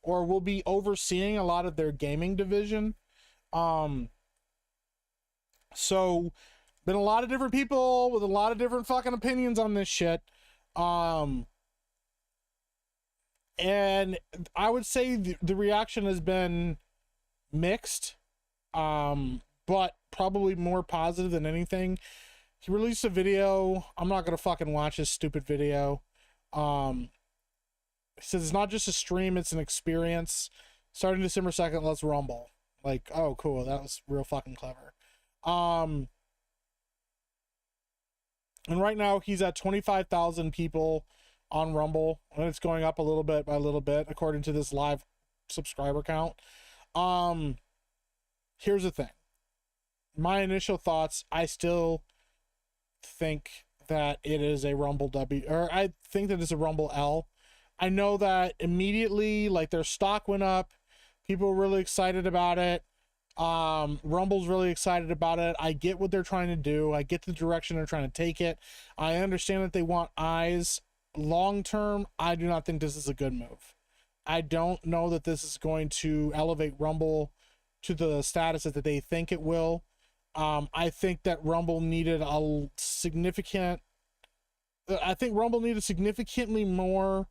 or will be overseeing a lot of their gaming division. So been a lot of different people with a lot of different fucking opinions on this shit. And I would say the reaction has been mixed, but probably more positive than anything. He released a video. I'm not gonna fucking watch his stupid video. He says it's not just a stream, it's an experience. Starting December 2nd, let's rumble. Like, oh, cool. That was real fucking clever. And right now he's at 25,000 people on Rumble, and it's going up a little bit by little bit, according to this live subscriber count. Here's the thing. My initial thoughts, I still think that it is a Rumble W, or I think that it's a Rumble L. I know that immediately, like, their stock went up. People were really excited about it. Rumble's really excited about it. I get what they're trying to do. I get the direction they're trying to take it. I understand that they want eyes. Long term, I do not think this is a good move. I don't know that this is going to elevate Rumble to the status that they think it will. I think that Rumble needed significantly more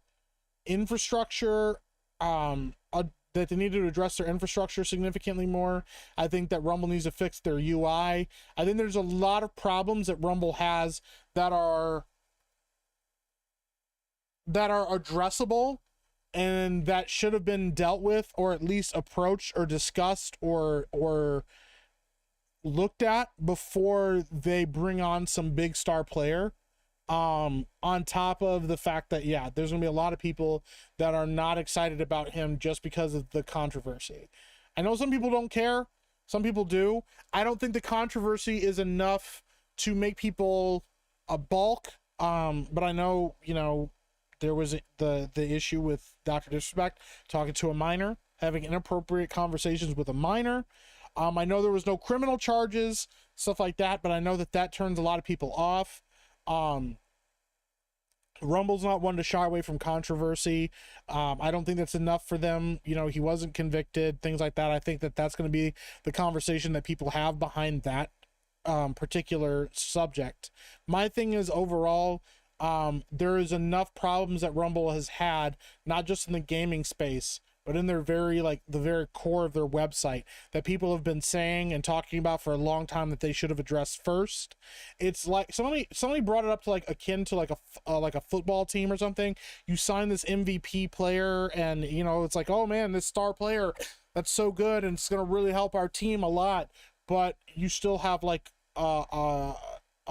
infrastructure, that they needed to address their infrastructure significantly more. I think that Rumble needs to fix their UI. I think there's a lot of problems that Rumble has that are addressable and that should have been dealt with, or at least approached or discussed or looked at before they bring on some big star player. On top of the fact that, yeah, there's gonna be a lot of people that are not excited about him just because of the controversy. I know some people don't care, some people do. I don't think the controversy is enough to make people a balk. But I know, there was the issue with Dr. Disrespect talking to a minor, having inappropriate conversations with a minor. I know there was no criminal charges, stuff like that, but I know that turns a lot of people off. Rumble's not one to shy away from controversy. I don't think that's enough for them. You know, he wasn't convicted, things like that. I think that that's going to be the conversation that people have behind that particular subject. My thing is overall, there is enough problems that Rumble has had, not just in the gaming space, but in their very, like, the very core of their website, that people have been saying and talking about for a long time that they should have addressed first. It's like somebody brought it up to, like, akin to like a football team or something. You sign this MVP player, and you know, it's like, oh man, this star player, that's so good and it's gonna really help our team a lot, but you still have like a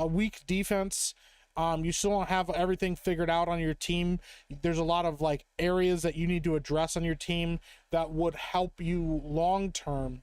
weak defense. You still don't have everything figured out on your team. There's a lot of like areas that you need to address on your team that would help you long term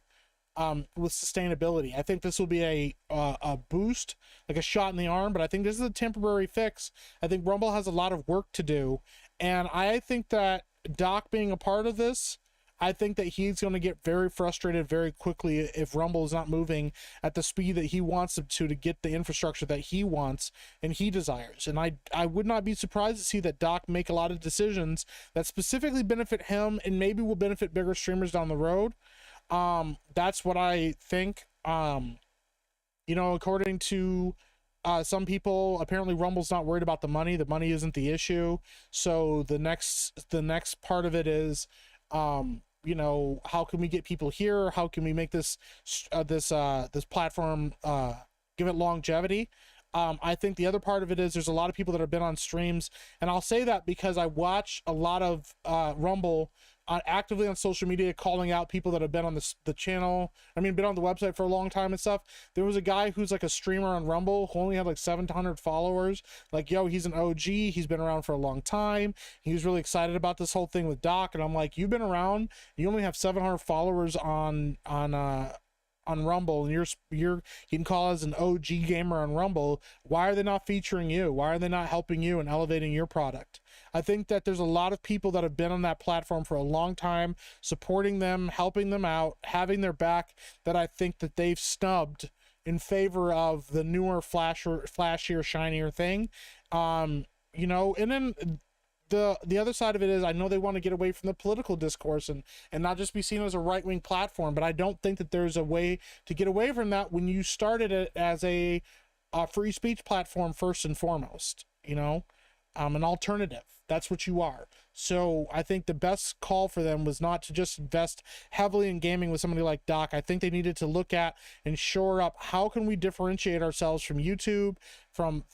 with sustainability. I think this will be a boost, like a shot in the arm, but I think this is a temporary fix. I think Rumble has a lot of work to do, and I think that Doc being a part of this, I think that he's going to get very frustrated very quickly if Rumble is not moving at the speed that he wants them to get the infrastructure that he wants and he desires. And I would not be surprised to see that Doc make a lot of decisions that specifically benefit him and maybe will benefit bigger streamers down the road. That's what I think. You know, according to some people, apparently Rumble's not worried about the money. The money isn't the issue. So the next part of it is, you know, how can we get people here? How can we make this platform give it longevity? I think the other part of it is there's a lot of people that have been on streams, and I'll say that because I watch a lot of Rumble actively on social media calling out people that have been on the channel. I mean, been on the website for a long time and stuff. There was a guy who's like a streamer on Rumble who only had like 700 followers. Like, yo, he's an OG. He's been around for a long time. He was really excited about this whole thing with Doc. And I'm like, you've been around. You only have 700 followers on Rumble, and you can call as an OG gamer on Rumble. Why are they not featuring you? Why are they not helping you and elevating your product? I think that there's a lot of people that have been on that platform for a long time, supporting them, helping them out, having their back, that I think that they've snubbed in favor of the newer, flashier, shinier thing. You know, and then the other side of it is, I know they want to get away from the political discourse and not just be seen as a right-wing platform, but I don't think that there's a way to get away from that when you started it as a free speech platform first and foremost, you know, an alternative. That's what you are. So I think the best call for them was not to just invest heavily in gaming with somebody like Doc. I think they needed to look at and shore up, how can we differentiate ourselves from YouTube, from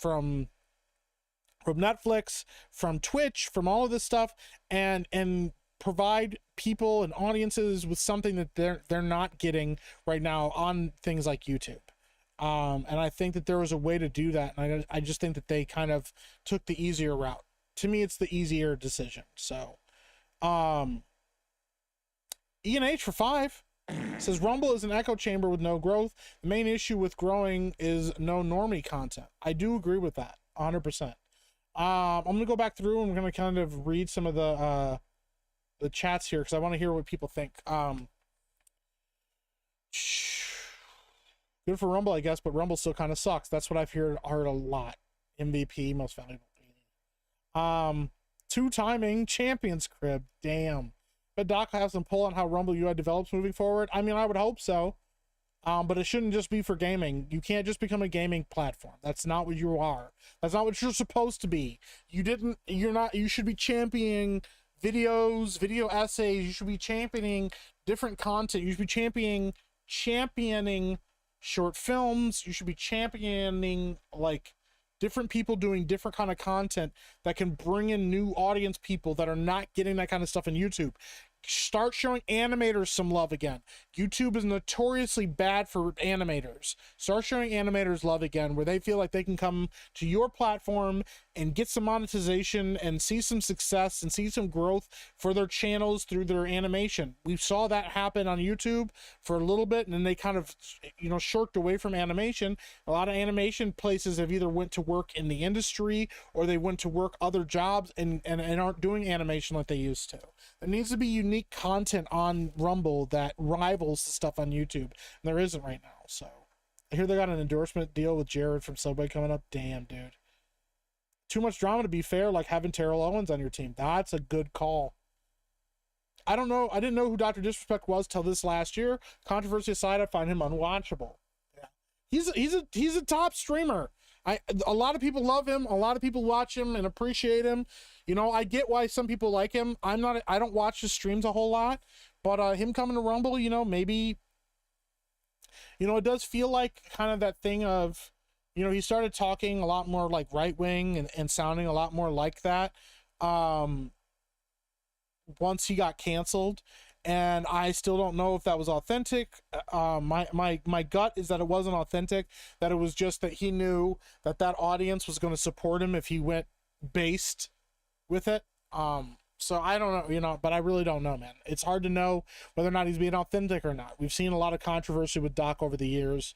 Netflix, from Twitch, from all of this stuff, and provide people and audiences with something that they're not getting right now on things like YouTube. And I think that there was a way to do that, and I just think that they kind of took the easier route. To me, it's the easier decision. So, ENH for 5 says Rumble is an echo chamber with no growth. The main issue with growing is no normie content. I do agree with that 100%. I'm gonna go back through and we're gonna kind of read some of the chats here because I want to hear what people think. Good for Rumble, I guess, but Rumble still kind of sucks. That's what I've heard a lot. MVP, most valuable. Two timing champions crib. Damn. But Doc has some pull on how Rumble UI develops moving forward. I mean, I would hope so. But it shouldn't just be for gaming. You can't just become a gaming platform. That's not what you are. That's not what you're supposed to be. You should be championing videos, video essays. You should be championing different content. You should be championing short films. You should be championing like different people doing different kind of content that can bring in new audience people that are not getting that kind of stuff in YouTube. Start showing animators some love again. YouTube is notoriously bad for animators. Start showing animators love again, where they feel like they can come to your platform and get some monetization and see some success and see some growth for their channels through their animation. We saw that happen on YouTube for a little bit, and then they kind of, shirked away from animation. A lot of animation places have either went to work in the industry or they went to work other jobs and aren't doing animation like they used to. There needs to be unique content on Rumble that rivals the stuff on YouTube, and there isn't right now. So I hear they got an endorsement deal with Jared from Subway coming up. Damn, dude. too much drama to be fair, like having Terrell Owens on your team. That's a good call. I don't know. I didn't know who Dr. Disrespect was till this last year. Controversy aside, I find him unwatchable. Yeah. He's a top streamer. A lot of people love him. A lot of people watch him and appreciate him. You know, I get why some people like him. I don't watch his streams a whole lot, but him coming to Rumble, you know, maybe, you know, it does feel like kind of that thing of, you know, he started talking a lot more like right wing and sounding a lot more like that. Once he got canceled, and I still don't know if that was authentic. My gut is that it wasn't authentic, that it was just that he knew that that audience was going to support him if he went based with it. So I don't know, you know, but I really don't know, man. It's hard to know whether or not he's being authentic or not. We've seen a lot of controversy with Doc over the years.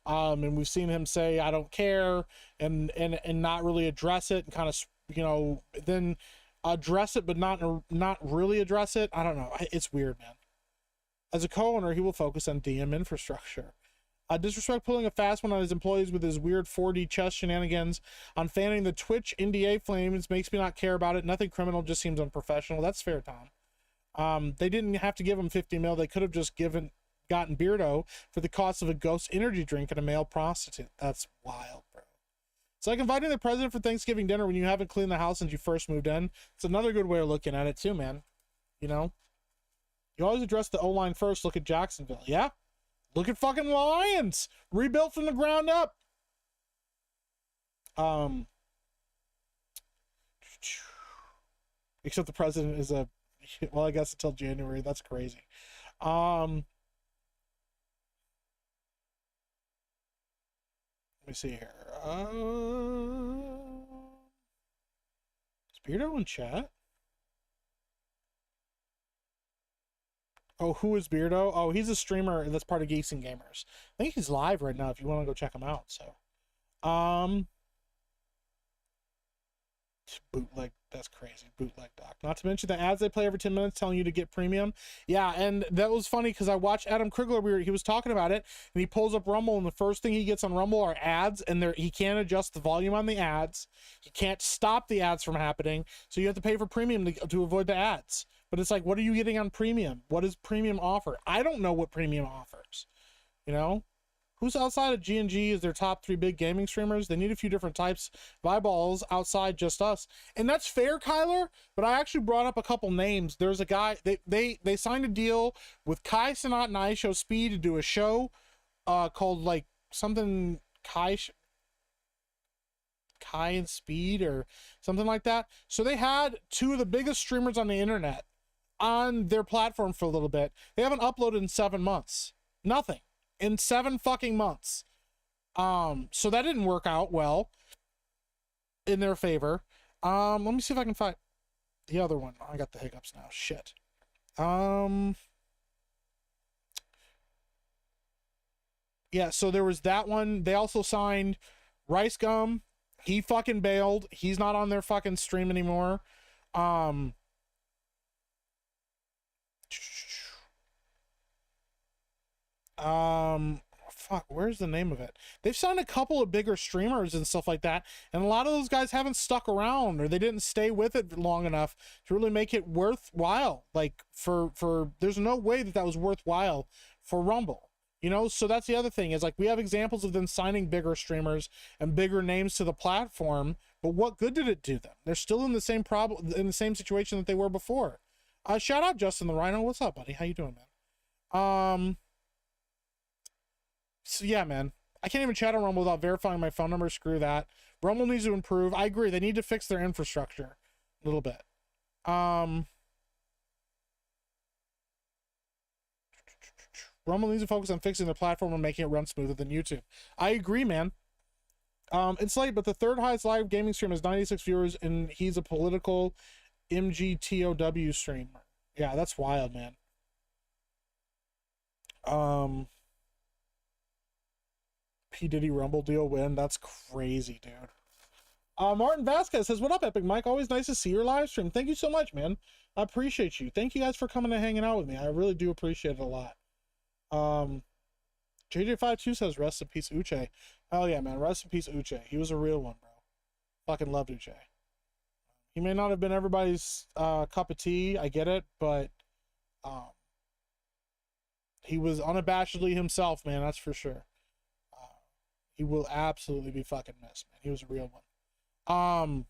And we've seen him say, I don't care, and not really address it, and kind of, you know, then address it, but not really address it. I don't know. It's weird, man. As a co-owner, he will focus on DM infrastructure. Disrespect pulling a fast one on his employees with his weird 4D chess shenanigans on fanning the Twitch NDA flames makes me not care about it. Nothing criminal, just seems unprofessional. That's fair, Tom. They didn't have to give him 50 mil. They could have just gotten Beardo for the cost of a ghost energy drink and a male prostitute. That's wild, bro. It's like inviting the president for Thanksgiving dinner when you haven't cleaned the house since you first moved in. It's another good way of looking at it too, man. You know, you always address the O-line first. Look at Jacksonville. Yeah. Look at fucking Lions. Rebuilt from the ground up. Except the president is well, I guess until January. That's crazy. Let me see here. Is Beardo in chat? Oh, who is Beardo? Oh, he's a streamer that's part of Geeks and Gamers. I think he's live right now if you want to go check him out. So, bootleg, that's crazy. Bootleg Doc. Not to mention the ads they play every 10 minutes telling you to get premium. Yeah, and that was funny because I watched Adam Krigler. He was talking about it, and he pulls up Rumble, and the first thing he gets on Rumble are ads, and he can't adjust the volume on the ads. He can't stop the ads from happening, so you have to pay for premium to avoid the ads. But it's like, what are you getting on premium? What does premium offer? I don't know what premium offers. You know? Who's outside of G&G is their top 3 big gaming streamers? They need a few different types of eyeballs outside just us. And that's fair, Kyler, but I actually brought up a couple names. There's a guy, they signed a deal with Kai Cenat and iShow Speed to do a show called like something Kai and Speed or something like that. So they had 2 of the biggest streamers on the internet on their platform for a little bit. They haven't uploaded in 7 months. Nothing. In 7 fucking months. So that didn't work out well in their favor. Let me see if I can find the other one. I got the hiccups now. Shit. Yeah, so there was that one. They also signed Rice Gum. He fucking bailed. He's not on their fucking stream anymore. Fuck, where's the name of it? They've signed a couple of bigger streamers and stuff like that, and a lot of those guys haven't stuck around, or they didn't stay with it long enough to really make it worthwhile. Like for there's no way that was worthwhile for Rumble, you know. So that's the other thing, is like we have examples of them signing bigger streamers and bigger names to the platform, but what good did it do them? They're still in the same situation that they were before. Shout out Justin the Rhino. What's up, buddy? How you doing, man? So yeah, man, I can't even chat on Rumble without verifying my phone number. Screw that. Rumble needs to improve. I agree. They need to fix their infrastructure a little bit. Rumble needs to focus on fixing their platform and making it run smoother than YouTube. I agree, man. It's late, but the third highest live gaming stream has 96 viewers, and he's a political MGTOW streamer. Yeah, that's wild, man. P. Diddy Rumble deal win. That's crazy, dude. Martin Vasquez says, what up, Epic Mike? Always nice to see your live stream. Thank you so much, man. I appreciate you. Thank you guys for coming and hanging out with me. I really do appreciate it a lot. JJ52 says, rest in peace, Uche. Oh yeah, man. Rest in peace, Uche. He was a real one, bro. Fucking loved Uche. He may not have been everybody's cup of tea, I get it, but he was unabashedly himself, man, that's for sure. He will absolutely be fucking missed, man. He was a real one.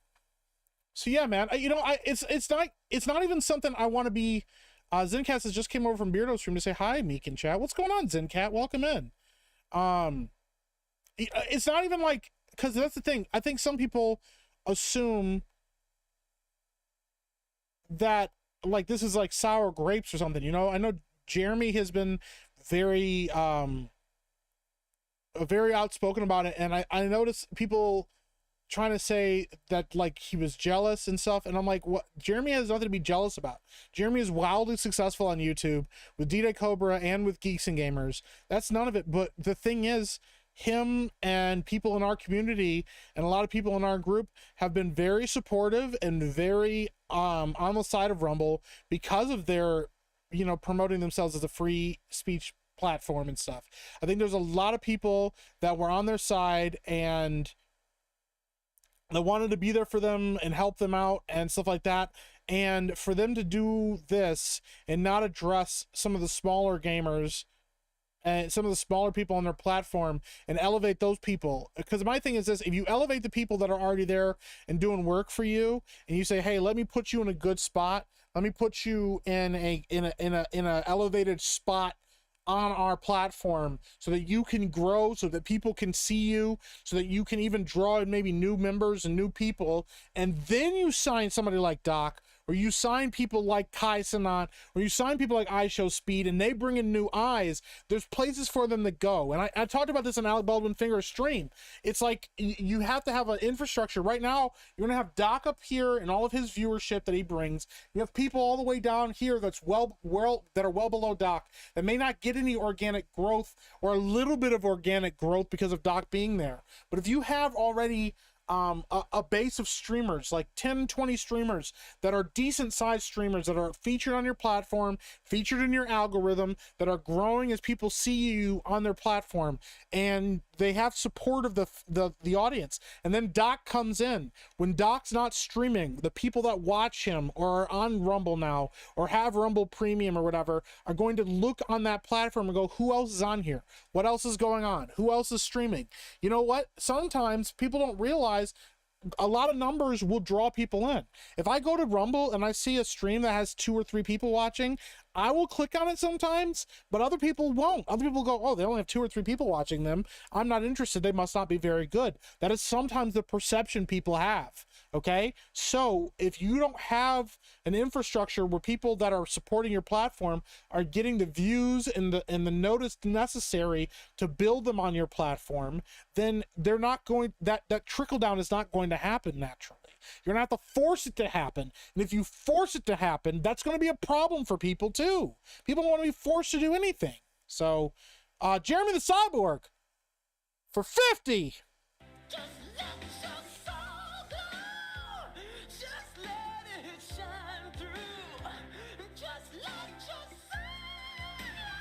So yeah, man, it's not even something I want to be. Zencast has just came over from Beardo's stream to say hi, Meek in chat. What's going on, Zencat? Welcome in. It's not even like, because that's the thing. I think some people assume that like this is like sour grapes or something, you know. I know Jeremy has been very very outspoken about it, and I noticed people trying to say that like he was jealous and stuff, and I'm like, what? Jeremy has nothing to be jealous about. Jeremy is wildly successful on YouTube with D-Day Cobra and with Geeks and Gamers. That's none of it. But the thing is, him and people in our community and a lot of people in our group have been very supportive and very on the side of Rumble because of their, you know, promoting themselves as a free speech platform and stuff. I think there's a lot of people that were on their side and that wanted to be there for them and help them out and stuff like that. And for them to do this and not address some of the smaller gamers and some of the smaller people on their platform and elevate those people, because my thing is this: if you elevate the people that are already there and doing work for you, and you say, hey, let me put you in a good spot, let me put you in a elevated spot on our platform so that you can grow, so that people can see you, so that you can even draw in maybe new members and new people, and then you sign somebody like Doc, or you sign people like Kai Sanat, or you sign people like iShowSpeed, and they bring in new eyes, there's places for them to go. And I talked about this on Alec Baldwin Finger's stream. It's like you have to have an infrastructure. Right now, you're gonna have Doc up here and all of his viewership that he brings. You have people all the way down here that's well below Doc that may not get any organic growth or a little bit of organic growth because of Doc being there. But if you have already a base of streamers, like 10, 20 streamers that are decent sized streamers that are featured on your platform, featured in your algorithm, that are growing as people see you on their platform, and they have support of the audience. And then Doc comes in. When Doc's not streaming, the people that watch him or are on Rumble now or have Rumble Premium or whatever are going to look on that platform and go, who else is on here? What else is going on? Who else is streaming? You know what? Sometimes people don't realize a lot of numbers will draw people in. If I go to Rumble and I see a stream that has 2 or 3 people watching, I will click on it sometimes, but other people won't. Other people go, oh, they only have 2 or 3 people watching them. I'm not interested. They must not be very good. That is sometimes the perception people have. Okay, so if you don't have an infrastructure where people that are supporting your platform are getting the views and the notice necessary to build them on your platform, then they're not going, that trickle down is not going to happen naturally. You're gonna have to force it to happen, and if you force it to happen, that's going to be a problem for people too. People don't want to be forced to do anything. So, Jeremy the Cyborg for 50. Just let your soul glow. Just let it shine through. Just let your soul.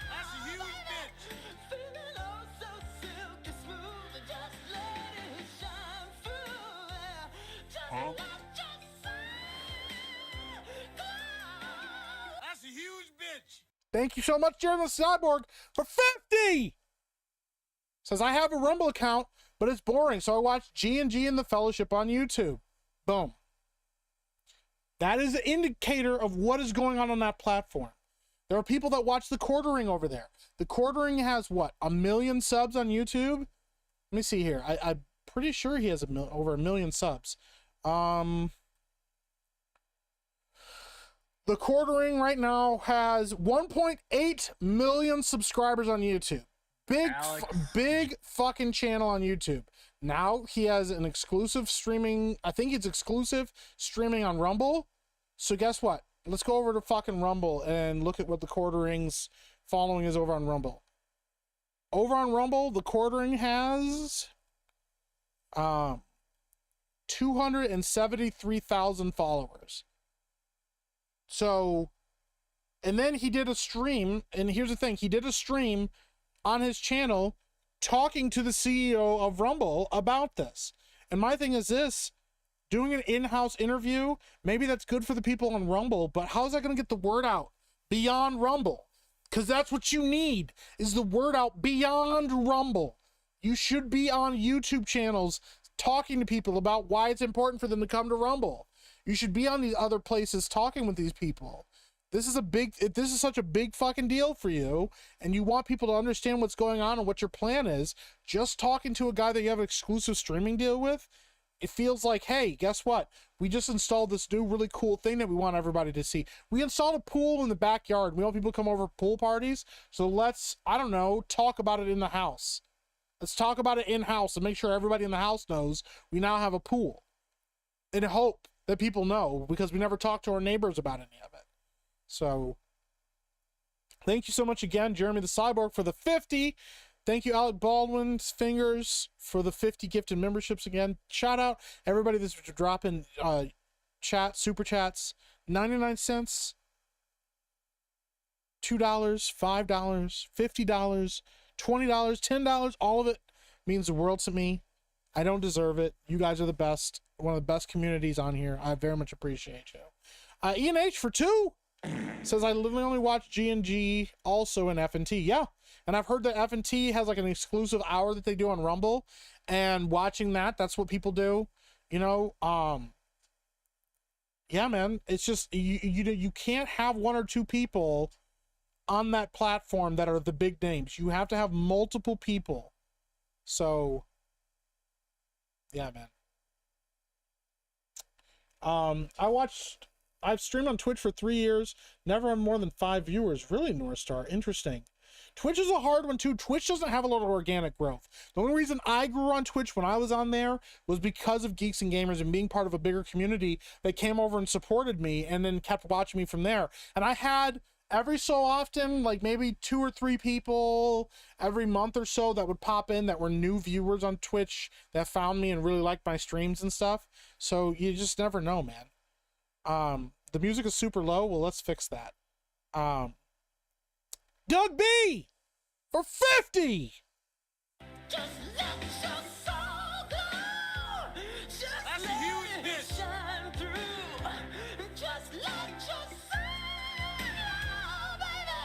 That's a huge bitch. Feeling oh so silky smooth. Just let it shine through. Just let your soul glow. That's a huge bitch. Thank you so much, Jeremy the Cyborg for 50. Says, I have a Rumble account, but it's boring, so I watch G&G and the Fellowship on YouTube. Boom. That is an indicator of what is going on that platform. There are people that watch the Quartering over there. The Quartering has, what, 1 million subs on YouTube? Let me see here. I'm pretty sure he has over 1 million subs. The Quartering right now has 1.8 million subscribers on YouTube. Big fucking channel on YouTube. Now he has an exclusive streaming. I think it's exclusive streaming on Rumble. So guess what? Let's go over to fucking Rumble and look at what the Quartering's following is over on Rumble. Over on Rumble, the Quartering has 273,000 followers. So, and then he did a stream, and here's the thing, he did a stream on his channel talking to the CEO of Rumble about this. And my thing is this, Doing an in-house interview, maybe that's good for the people on Rumble, but how is that going to get the word out beyond Rumble? Because that's what you need, is the word out beyond Rumble. You should be on YouTube channels talking to people about why it's important for them to come to Rumble. You should be on these other places talking with these people. This is such a big fucking deal for you, and you want people to understand what's going on and what your plan is. Just talking to a guy that you have an exclusive streaming deal with, it feels like, hey, guess what? We just installed this new really cool thing that we want everybody to see. We installed a pool in the backyard. We want people to come over for pool parties. So let's, I don't know, talk about it in the house. Let's talk about it in-house and make sure everybody in the house knows we now have a pool. And hope that people know, because we never talked to our neighbors about any of it. So, thank you so much again, Jeremy the Cyborg, for the 50. Thank you, Alec Baldwin's Fingers, for the 50 gifted memberships again. Shout out everybody that's dropping super chats. 99 cents, $2, $5, $50, $20, $10, all of it means the world to me. I don't deserve it. You guys are the best. One of the best communities on here. I very much appreciate you. Ian H for 2 says, I literally only watch G&G also in F&T. Yeah. And I've heard that F&T has like an exclusive hour that they do on Rumble, and watching that's what people do, you know? Yeah, man, it's just, you can't have one or two people on that platform that are the big names. You have to have multiple people. So yeah, man. I've streamed on Twitch for 3 years, never had more than 5 viewers. Really, North Star? Interesting. Twitch is a hard one too. Twitch doesn't have a lot of organic growth. The only reason I grew on Twitch when I was on there was because of Geeks and Gamers and being part of a bigger community that came over and supported me and then kept watching me from there. And I had every so often, like maybe 2 or 3 people every month or so that would pop in that were new viewers on Twitch that found me and really liked my streams and stuff. So you just never know, man. The music is super low. Well, let's fix that. Doug B for 50. Just let your soul glow. Just That's a let huge it hit. shine through. Just let your soul glow, baby.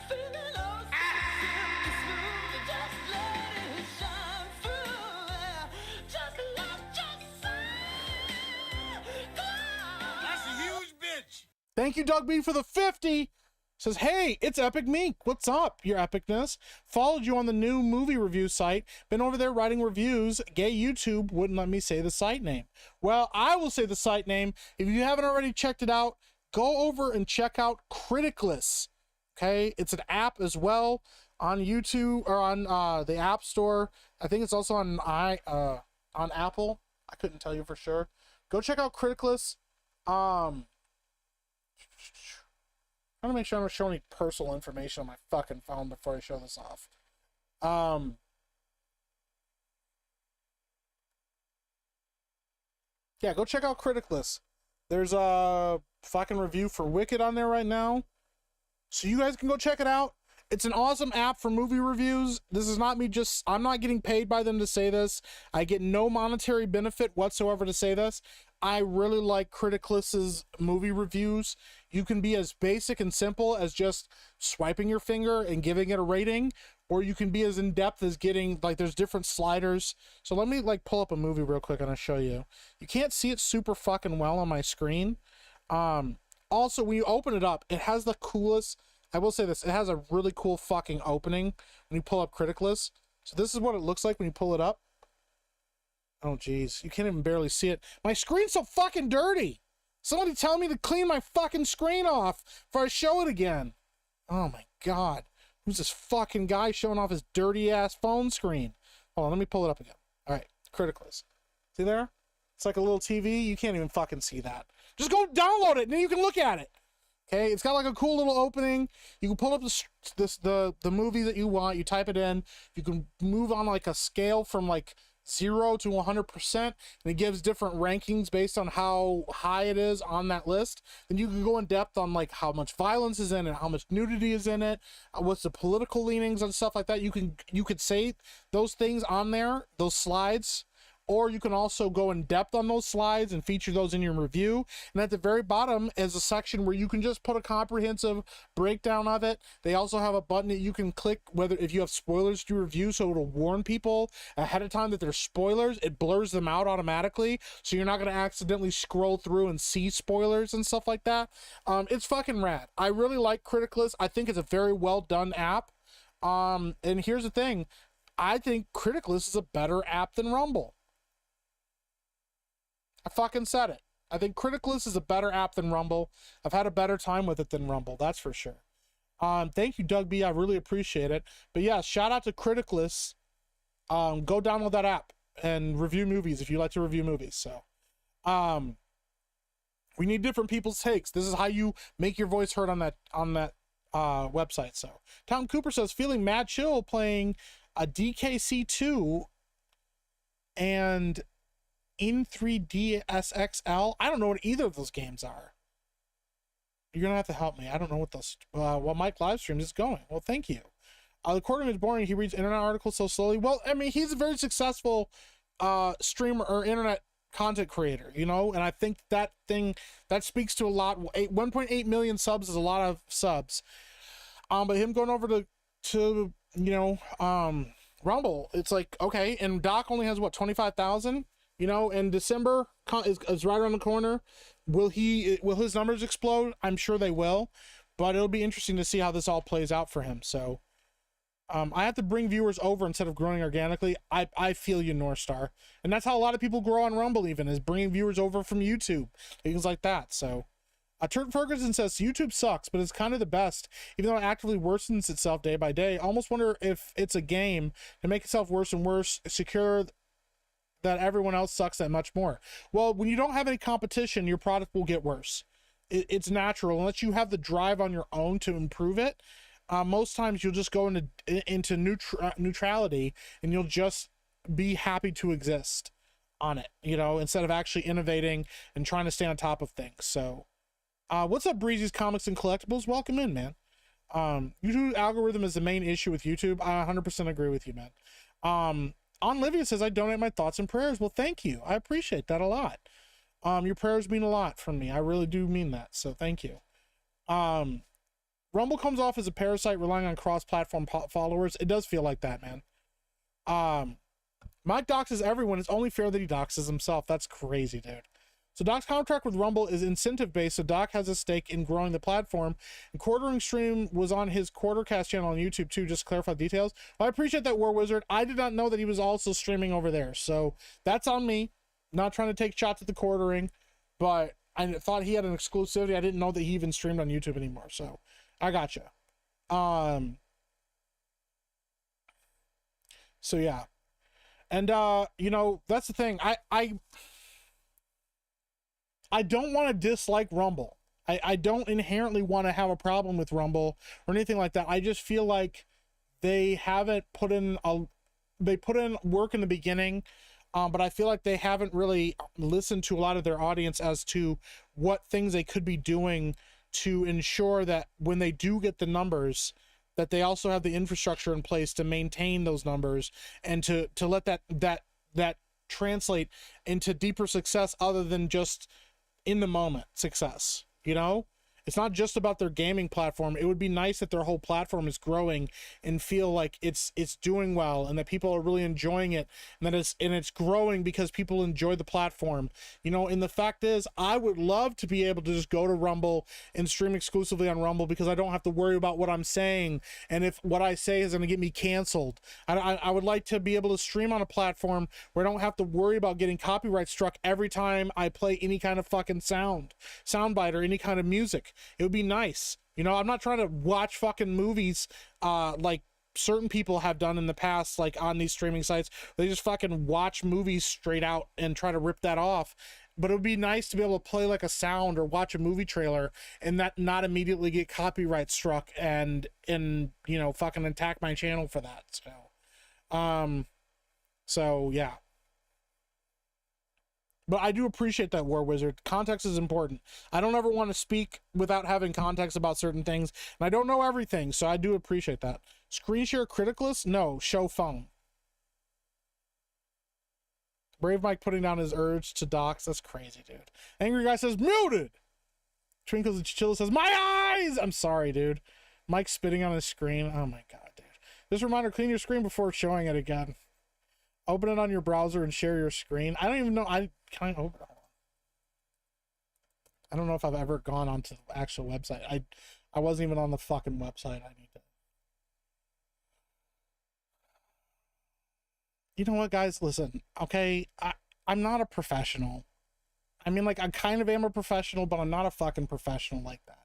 Feeling all silky smooth. Just let it shine through. Just let your soul glow. That's a huge bitch. Thank you, Doug B, for the 50. Says, hey, it's Epic Meek. What's up, your epicness? Followed you on the new movie review site. Been over there writing reviews. Gay YouTube wouldn't let me say the site name. Well, I will say the site name. If you haven't already checked it out, go over and check out Criticalist. Okay? It's an app as well on YouTube or on the App Store. I think it's also on Apple. I couldn't tell you for sure. Go check out Criticalist. I want to make sure I don't show any personal information on my fucking phone before I show this off. Yeah, go check out Criticalist. There's a fucking review for Wicked on there right now. So you guys can go check it out. It's an awesome app for movie reviews. This is not me I'm not getting paid by them to say this. I get no monetary benefit whatsoever to say this. I really like Criticalist's movie reviews. You can be as basic and simple as just swiping your finger and giving it a rating, or you can be as in-depth as getting, like, there's different sliders. So let me, like, pull up a movie real quick and I'll show you. You can't see it super fucking well on my screen. Also, when you open it up, it has the coolest, I will say this, it has a really cool fucking opening when you pull up Criticalist. So this is what it looks like when you pull it up. Oh, geez. You can't even barely see it. My screen's so fucking dirty. Somebody tell me to clean my fucking screen off before I show it again. Oh, my God. Who's this fucking guy showing off his dirty-ass phone screen? Hold on, let me pull it up again. All right, Criticalist. See there? It's like a little TV. You can't even fucking see that. Just go download it, and then you can look at it. Okay? It's got like a cool little opening. You can pull up the movie that you want. You type it in. You can move on like a scale from like 0 to 100%, and it gives different rankings based on how high it is on that list. Then you can go in depth on like how much violence is in it, how much nudity is in it, what's the political leanings and stuff like that. You could say those things on there, those slides, or you can also go in depth on those slides and feature those in your review. And at the very bottom is a section where you can just put a comprehensive breakdown of it. They also have a button that you can click whether if you have spoilers to review, so it'll warn people ahead of time that there's spoilers. It blurs them out automatically, so you're not going to accidentally scroll through and see spoilers and stuff like that. It's fucking rad. I really like Criticalist. I think it's a very well done app. And here's the thing, I think Criticalist is a better app than Rumble. I fucking said it. I think Criticalist is a better app than Rumble. I've had a better time with it than Rumble, that's for sure. Thank you, Doug B. I really appreciate it. But yeah, shout out to Criticalist. Go download that app and review movies if you like to review movies. So, we need different people's takes. This is how you make your voice heard on that website. So, Tom Cooper says, feeling mad chill playing a DKC2 and in 3D SXL. I don't know what either of those games are. You're gonna have to help me. I don't know what those what Mike Livestream is going. Well, thank you. The Quarterman is boring. He reads internet articles so slowly. Well, I mean, he's a very successful streamer or internet content creator, you know, and I think that speaks to a lot. 1.8 million subs is a lot of subs. But him going over to you know, Rumble, it's like, okay, and Doc only has what, 25,000, you know, and December is right around the corner. Will his numbers explode? I'm sure they will, but it'll be interesting to see how this all plays out for him. So I have to bring viewers over instead of growing organically. I feel you, North Star, and that's how a lot of people grow on Rumble, even, is bringing viewers over from YouTube, things like that. So Turk Ferguson says YouTube sucks, but it's kind of the best, even though it actively worsens itself day by day. I almost wonder if it's a game to make itself worse and worse, secure that everyone else sucks that much more. Well, when you don't have any competition, your product will get worse. It's natural. Unless you have the drive on your own to improve it, most times you'll just go into neutrality, and you'll just be happy to exist on it, you know, instead of actually innovating and trying to stay on top of things. So what's up, Breezy's Comics and Collectibles? Welcome in, man. YouTube algorithm is the main issue with YouTube. I 100% agree with you, man. On Livia says, I donate my thoughts and prayers. Well, thank you. I appreciate that a lot. Your prayers mean a lot from me. I really do mean that. So thank you. Rumble comes off as a parasite relying on cross-platform followers. It does feel like that, man. Mike doxes everyone. It's only fair that he doxes himself. That's crazy, dude. So Doc's contract with Rumble is incentive-based, so Doc has a stake in growing the platform. And Quartering Stream was on his Quartercast channel on YouTube, too, just to clarify details. Well, I appreciate that, War Wizard. I did not know that he was also streaming over there, so that's on me. Not trying to take shots at the Quartering, but I thought he had an exclusivity. I didn't know that he even streamed on YouTube anymore, so I gotcha. So, yeah. And, you know, that's the thing. I don't want to dislike Rumble. I don't inherently want to have a problem with Rumble or anything like that. I just feel like they haven't put in they put in work in the beginning, but I feel like they haven't really listened to a lot of their audience as to what things they could be doing to ensure that when they do get the numbers, that they also have the infrastructure in place to maintain those numbers and to let that translate into deeper success other than just in the moment success. You know, it's not just about their gaming platform. It would be nice that their whole platform is growing and feel like it's doing well and that people are really enjoying it, and that it's growing because people enjoy the platform, you know. And the fact is, I would love to be able to just go to Rumble and stream exclusively on Rumble because I don't have to worry about what I'm saying and if what I say is going to get me canceled. I would like to be able to stream on a platform where I don't have to worry about getting copyright struck every time I play any kind of fucking soundbite or any kind of music. It would be nice. You know, I'm not trying to watch fucking movies like certain people have done in the past, like on these streaming sites. They just fucking watch movies straight out and try to rip that off. But it would be nice to be able to play like a sound or watch a movie trailer and that not immediately get copyright struck and you know, fucking attack my channel for that. So yeah. But I do appreciate that, War Wizard. Context is important. I don't ever want to speak without having context about certain things, and I don't know everything, so I do appreciate that. Screen share Criticalist? No, show phone. Brave Mike putting down his urge to dox. That's crazy, dude. Angry Guy says, muted! Twinkles and Chilla says, my eyes! I'm sorry, dude. Mike spitting on his screen. Oh my god, dude. Just a reminder, clean your screen before showing it again. Open it on your browser and share your screen. I don't even know. Can I open it? I don't know if I've ever gone onto the actual website. I wasn't even on the fucking website. I need to. You know what, guys? Listen, okay? I'm not a professional. I mean, like, I kind of am a professional, but I'm not a fucking professional like that.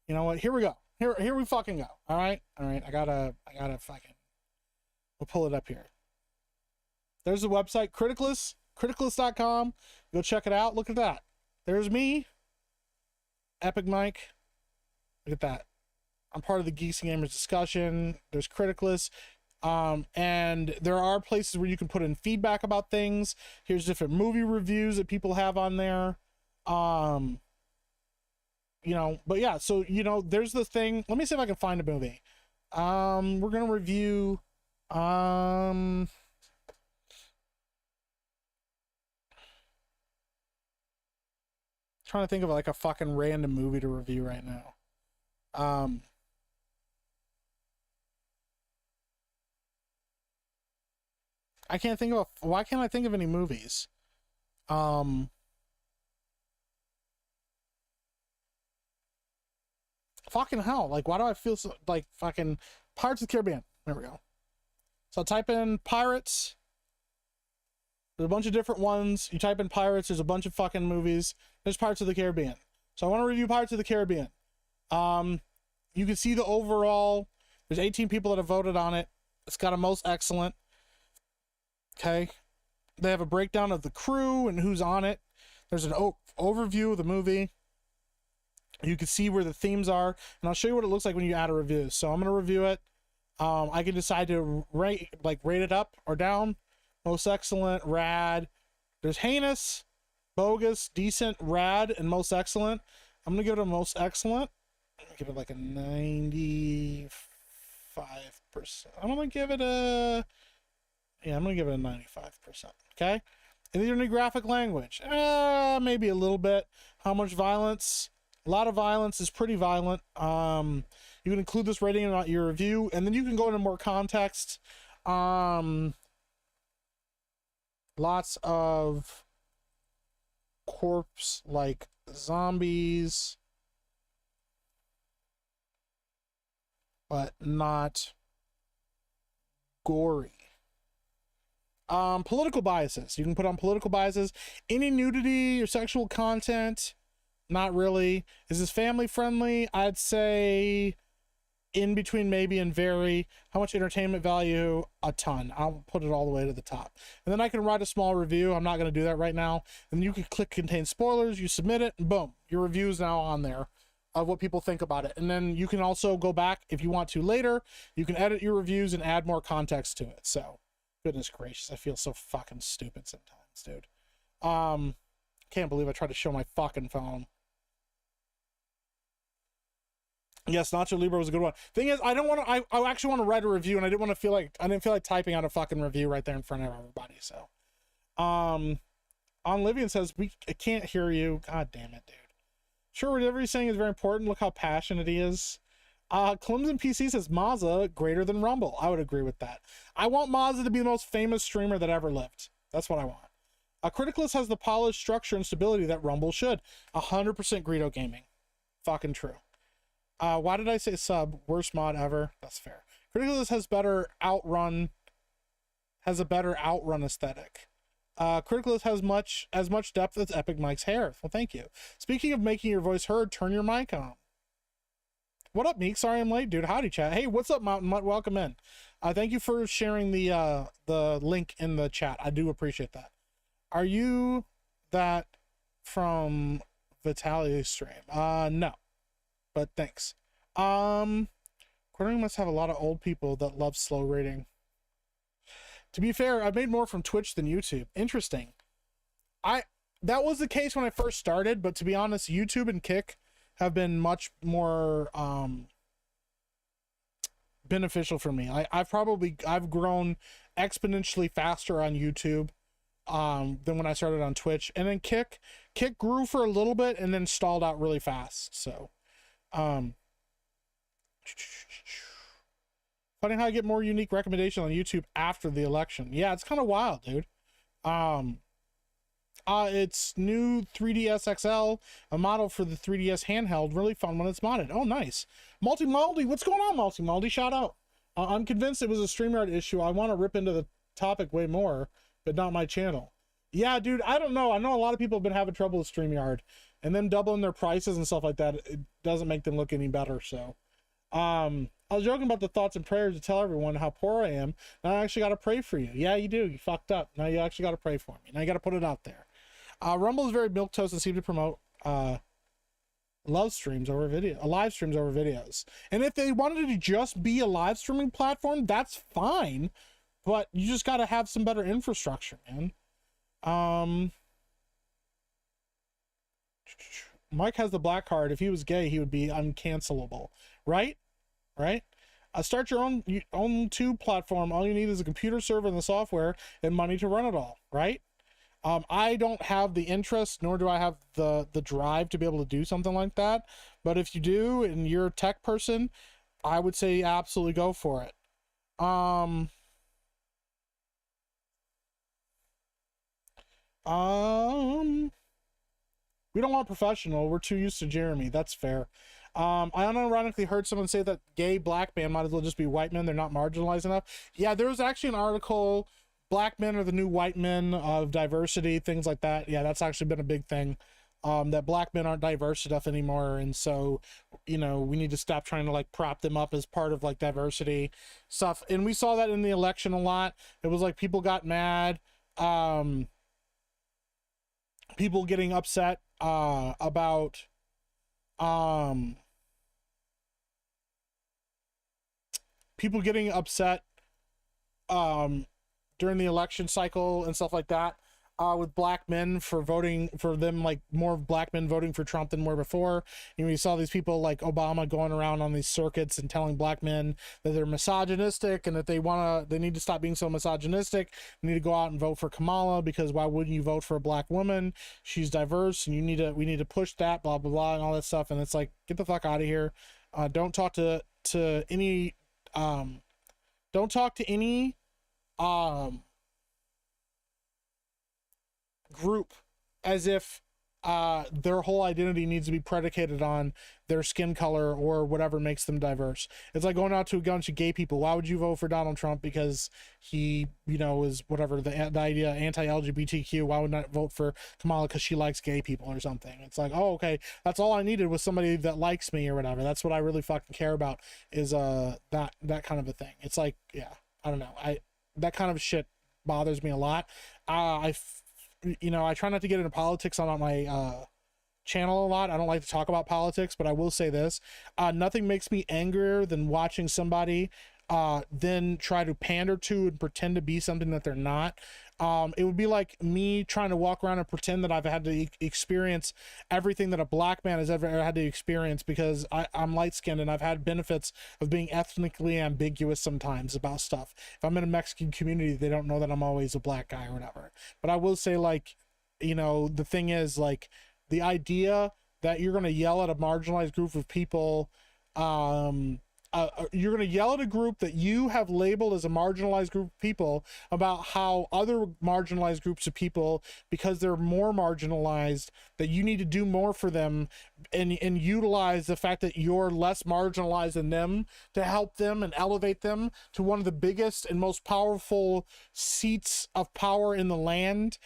You know what? Here we go. Here we fucking go. All right? All right. I gotta fucking... We'll pull it up here. There's the website, Criticalist, criticalist.com. Go check it out. Look at that. There's me. Epic Mike. Look at that. I'm part of the Geeks and Gamers discussion. There's Criticalist. And there are places where you can put in feedback about things. Here's different movie reviews that people have on there. You know, but yeah, so, you know, there's the thing. Let me see if I can find a movie. We're going to review, trying to think of like a fucking random movie to review right now. I can't think of why can't I think of any movies? Fucking hell, like why do I feel so like fucking Pirates of the Caribbean? There we go. So I'll type in pirates. There's a bunch of different ones. You type in pirates, there's a bunch of fucking movies. There's Pirates of the Caribbean. So I want to review Pirates of the Caribbean. You can see the overall. There's 18 people that have voted on it. It's got a most excellent. Okay. They have a breakdown of the crew and who's on it. There's an overview of the movie. You can see where the themes are, and I'll show you what it looks like when you add a review. So I'm going to review it. I can decide to rate it up or down. Most excellent, rad. There's heinous, bogus, decent, rad, and most excellent. I'm going to give it a most excellent. I'm going to give it like a 95%. I'm going to give it a... Yeah, I'm going to give it a 95%. Okay? And these are new graphic language. Maybe a little bit. How much violence? A lot of violence is pretty violent. You can include this rating in your review, and then you can go into more context. Lots of corpse, like zombies, but not gory. Political biases. You can put on political biases. Any nudity or sexual content? Not really. Is this family friendly? I'd say in between maybe and very. How much entertainment value? A ton. I'll put it all the way to the top. And then I can write a small review. I'm not going to do that right now. And you can click contain spoilers. You submit it, and boom, your review is now on there of what people think about it. And then you can also go back if you want to later. You can edit your reviews and add more context to it. So, goodness gracious, I feel so fucking stupid sometimes, dude. Can't believe I tried to show my fucking phone. Yes, Nacho Libre was a good one. Thing is, I don't want to. I actually want to write a review, and I didn't feel like typing out a fucking review right there in front of everybody. So, On Livian says I can't hear you. God damn it, dude. Sure, whatever he's saying is very important. Look how passionate he is. Clemson PC says Mazza greater than Rumble. I would agree with that. I want Mazza to be the most famous streamer that ever lived. That's what I want. Criticalist has the polished structure and stability that Rumble should. 100% Greedo Gaming. Fucking true. Why did I say sub? Worst mod ever. That's fair. Criticalist has a better outrun aesthetic. Criticalist has as much depth as Epic Mike's hair. Well, thank you. Speaking of making your voice heard, turn your mic on. What up, Meek? Sorry I'm late, dude. Howdy, chat. Hey, what's up, Mountain Mutt? Welcome in. Thank you for sharing the link in the chat. I do appreciate that. Are you that from Vitali's stream? No. But thanks. Quartering must have a lot of old people that love slow rating. To be fair, I've made more from Twitch than YouTube. Interesting. That was the case when I first started, but to be honest, YouTube and Kick have been much more beneficial for me. I've grown exponentially faster on YouTube than when I started on Twitch. And then Kick grew for a little bit and then stalled out really fast. So, funny how I get more unique recommendations on YouTube after the election. Yeah, it's kind of wild, dude. It's new 3DS XL, a model for the 3DS handheld. Really fun when it's modded. Oh, nice. Multi-Maldi, what's going on, Multi-Maldi? Shout out. I'm convinced it was a StreamYard issue. I want to rip into the topic way more, but not my channel. Yeah, dude, I don't know. I know a lot of people have been having trouble with StreamYard, and them doubling their prices and stuff like that, it doesn't make them look any better. So, I was joking about the thoughts and prayers to tell everyone how poor I am. Now I actually got to pray for you. Yeah, you do. You fucked up. Now you actually got to pray for me. Now you got to put it out there. Rumble is very milquetoast and seems to promote live streams over videos. And if they wanted to just be a live streaming platform, that's fine. But you just got to have some better infrastructure, man. Mike has the black card. If he was gay, he would be uncancelable, right? Start your own tube platform. All you need is a computer server and the software and money to run it all, right? I don't have the interest, nor do I have the drive to be able to do something like that. But if you do, and you're a tech person, I would say absolutely go for it. We don't want professional. We're too used to Jeremy. That's fair. I unironically heard someone say that gay black man might as well just be white men. They're not marginalized enough. Yeah, there was actually an article, black men are the new white men of diversity, things like that. Yeah, that's actually been a big thing. That black men aren't diverse enough anymore. And so, you know, we need to stop trying to like prop them up as part of like diversity stuff. And we saw that in the election a lot. It was like people got mad. People getting upset about people getting upset during the election cycle and stuff like that with black men for voting for them, like more black men voting for Trump than were before. And we saw these people like Obama going around on these circuits and telling black men that they're misogynistic and that they need to stop being so misogynistic. They need to go out and vote for Kamala, because why wouldn't you vote for a black woman? She's diverse and we need to push that, blah, blah, blah, and all that stuff. And it's like, get the fuck out of here. Don't talk to any group as if their whole identity needs to be predicated on their skin color or whatever makes them diverse. It's like going out to a bunch of gay people. Why would you vote for Donald Trump? Because he, you know, is whatever the idea anti-LGBTQ. Why would I not vote for Kamala because she likes gay people or something? It's like, oh, okay, that's all I needed was somebody that likes me or whatever. That's what I really fucking care about, is that kind of a thing. It's like, yeah, I don't know. That kind of shit bothers me a lot. I try not to get into politics on my channel a lot. I don't like to talk about politics, but I will say this. Nothing makes me angrier than watching somebody then try to pander to and pretend to be something that they're not. It would be like me trying to walk around and pretend that I've had to experience everything that a black man has ever had to experience, because I'm light-skinned and I've had benefits of being ethnically ambiguous sometimes about stuff. If I'm in a Mexican community, they don't know that I'm always a black guy or whatever. But I will say, like, you know, the thing is, like, the idea that you're going to yell at a marginalized group of people, you're going to yell at a group that you have labeled as a marginalized group of people about how other marginalized groups of people, because they're more marginalized, that you need to do more for them, and utilize the fact that you're less marginalized than them to help them and elevate them to one of the biggest and most powerful seats of power in the land.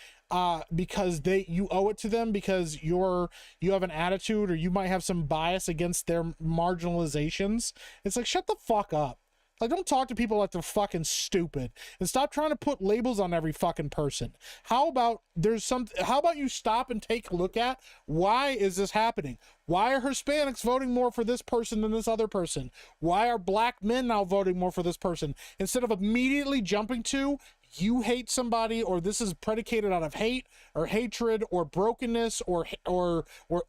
Because you owe it to them, because you have an attitude, or you might have some bias against their marginalizations. It's like, shut the fuck up. Like, don't talk to people like they're fucking stupid, and stop trying to put labels on every fucking person. How about you stop and take a look at, why is this happening? Why are Hispanics voting more for this person than this other person? Why are black men now voting more for this person? Instead of immediately jumping to, you hate somebody, or this is predicated out of hate or hatred or brokenness or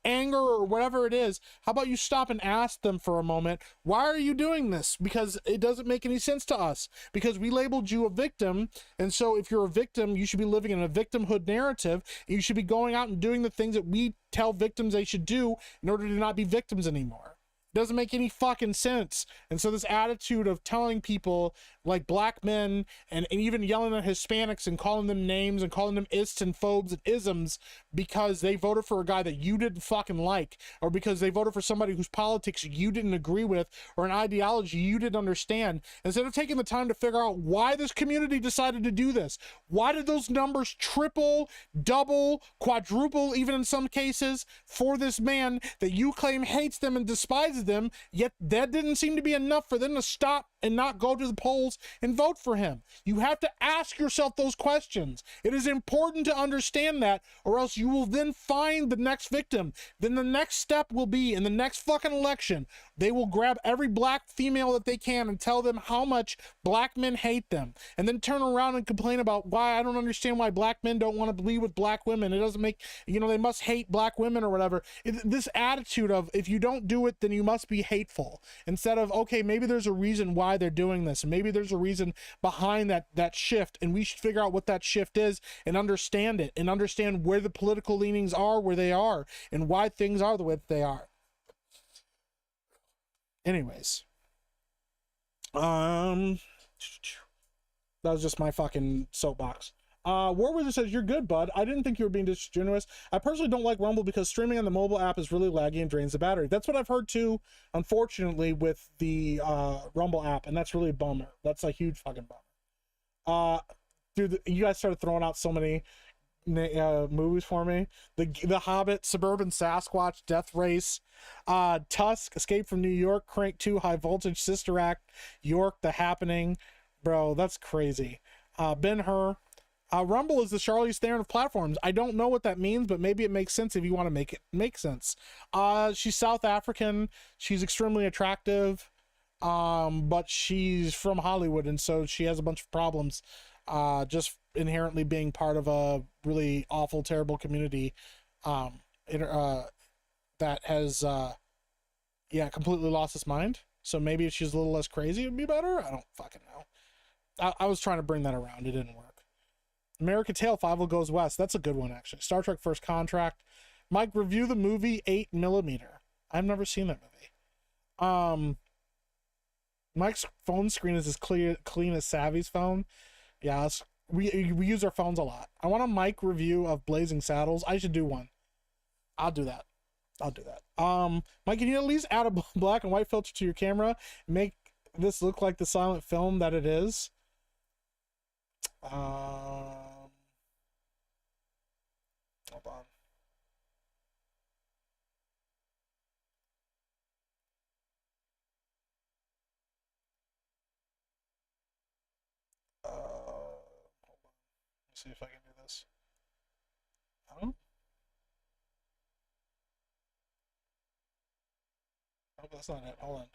anger or whatever it is, how about you stop and ask them for a moment, why are you doing this? Because it doesn't make any sense to us, because we labeled you a victim. And so if you're a victim, you should be living in a victimhood narrative, and you should be going out and doing the things that we tell victims they should do in order to not be victims anymore. Doesn't make any fucking sense. And so this attitude of telling people like black men and even yelling at Hispanics and calling them names and calling them ists and phobes and isms because they voted for a guy that you didn't fucking like, or because they voted for somebody whose politics you didn't agree with, or an ideology you didn't understand, instead of taking the time to figure out why this community decided to do this. Why did those numbers triple, double, quadruple, even in some cases, for this man that you claim hates them and despises them, yet that didn't seem to be enough for them to stop and not go to the polls and vote for him? You have to ask yourself those questions. It is important to understand that, or else you will then find the next victim. Then the next step will be, in the next fucking election, they will grab every black female that they can and tell them how much black men hate them, and then turn around and complain about why I don't understand why black men don't want to be with black women. It doesn't make, you know, they must hate black women or whatever. This attitude of, if you don't do it, then you must be hateful, instead of, okay, maybe there's a reason why they're doing this, and maybe there's a reason behind that shift, and we should figure out what that shift is and understand it, and understand where the political leanings are where they are, and why things are the way that they are. Anyways, that was just my fucking soapbox. Warwizard says, you're good, bud. I didn't think you were being disingenuous. I personally don't like Rumble because streaming on the mobile app is really laggy and drains the battery. That's what I've heard too, unfortunately, with the Rumble app, and that's really a bummer. That's a huge fucking bummer. Dude, you guys started throwing out so many movies for me. The Hobbit, Suburban Sasquatch, Death Race, Tusk, Escape from New York, Crank 2, High Voltage, Sister Act, York, The Happening. Bro, that's crazy. Ben-Hur. Rumble is the Charlize Theron of platforms. I don't know what that means, but maybe it makes sense if you want to make it make sense. She's South African. She's extremely attractive, but she's from Hollywood, and so she has a bunch of problems, just inherently being part of a really awful, terrible community that has, completely lost its mind. So maybe if she's a little less crazy, it'd be better. I don't fucking know. I was trying to bring that around. It didn't work. American Tail, 5 Goes West. That's a good one, actually. Star Trek First Contract. Mike, review the movie 8mm. I've never seen that movie. Mike's phone screen is as clean as Savvy's phone. Yeah, we use our phones a lot. I want a Mike review of Blazing Saddles. I should do one. I'll do that. Mike, can you at least add a black and white filter to your camera and make this look like the silent film that it is? Hold on. Hold on. Let's see if I can do this. Oh, that's not it. Hold on.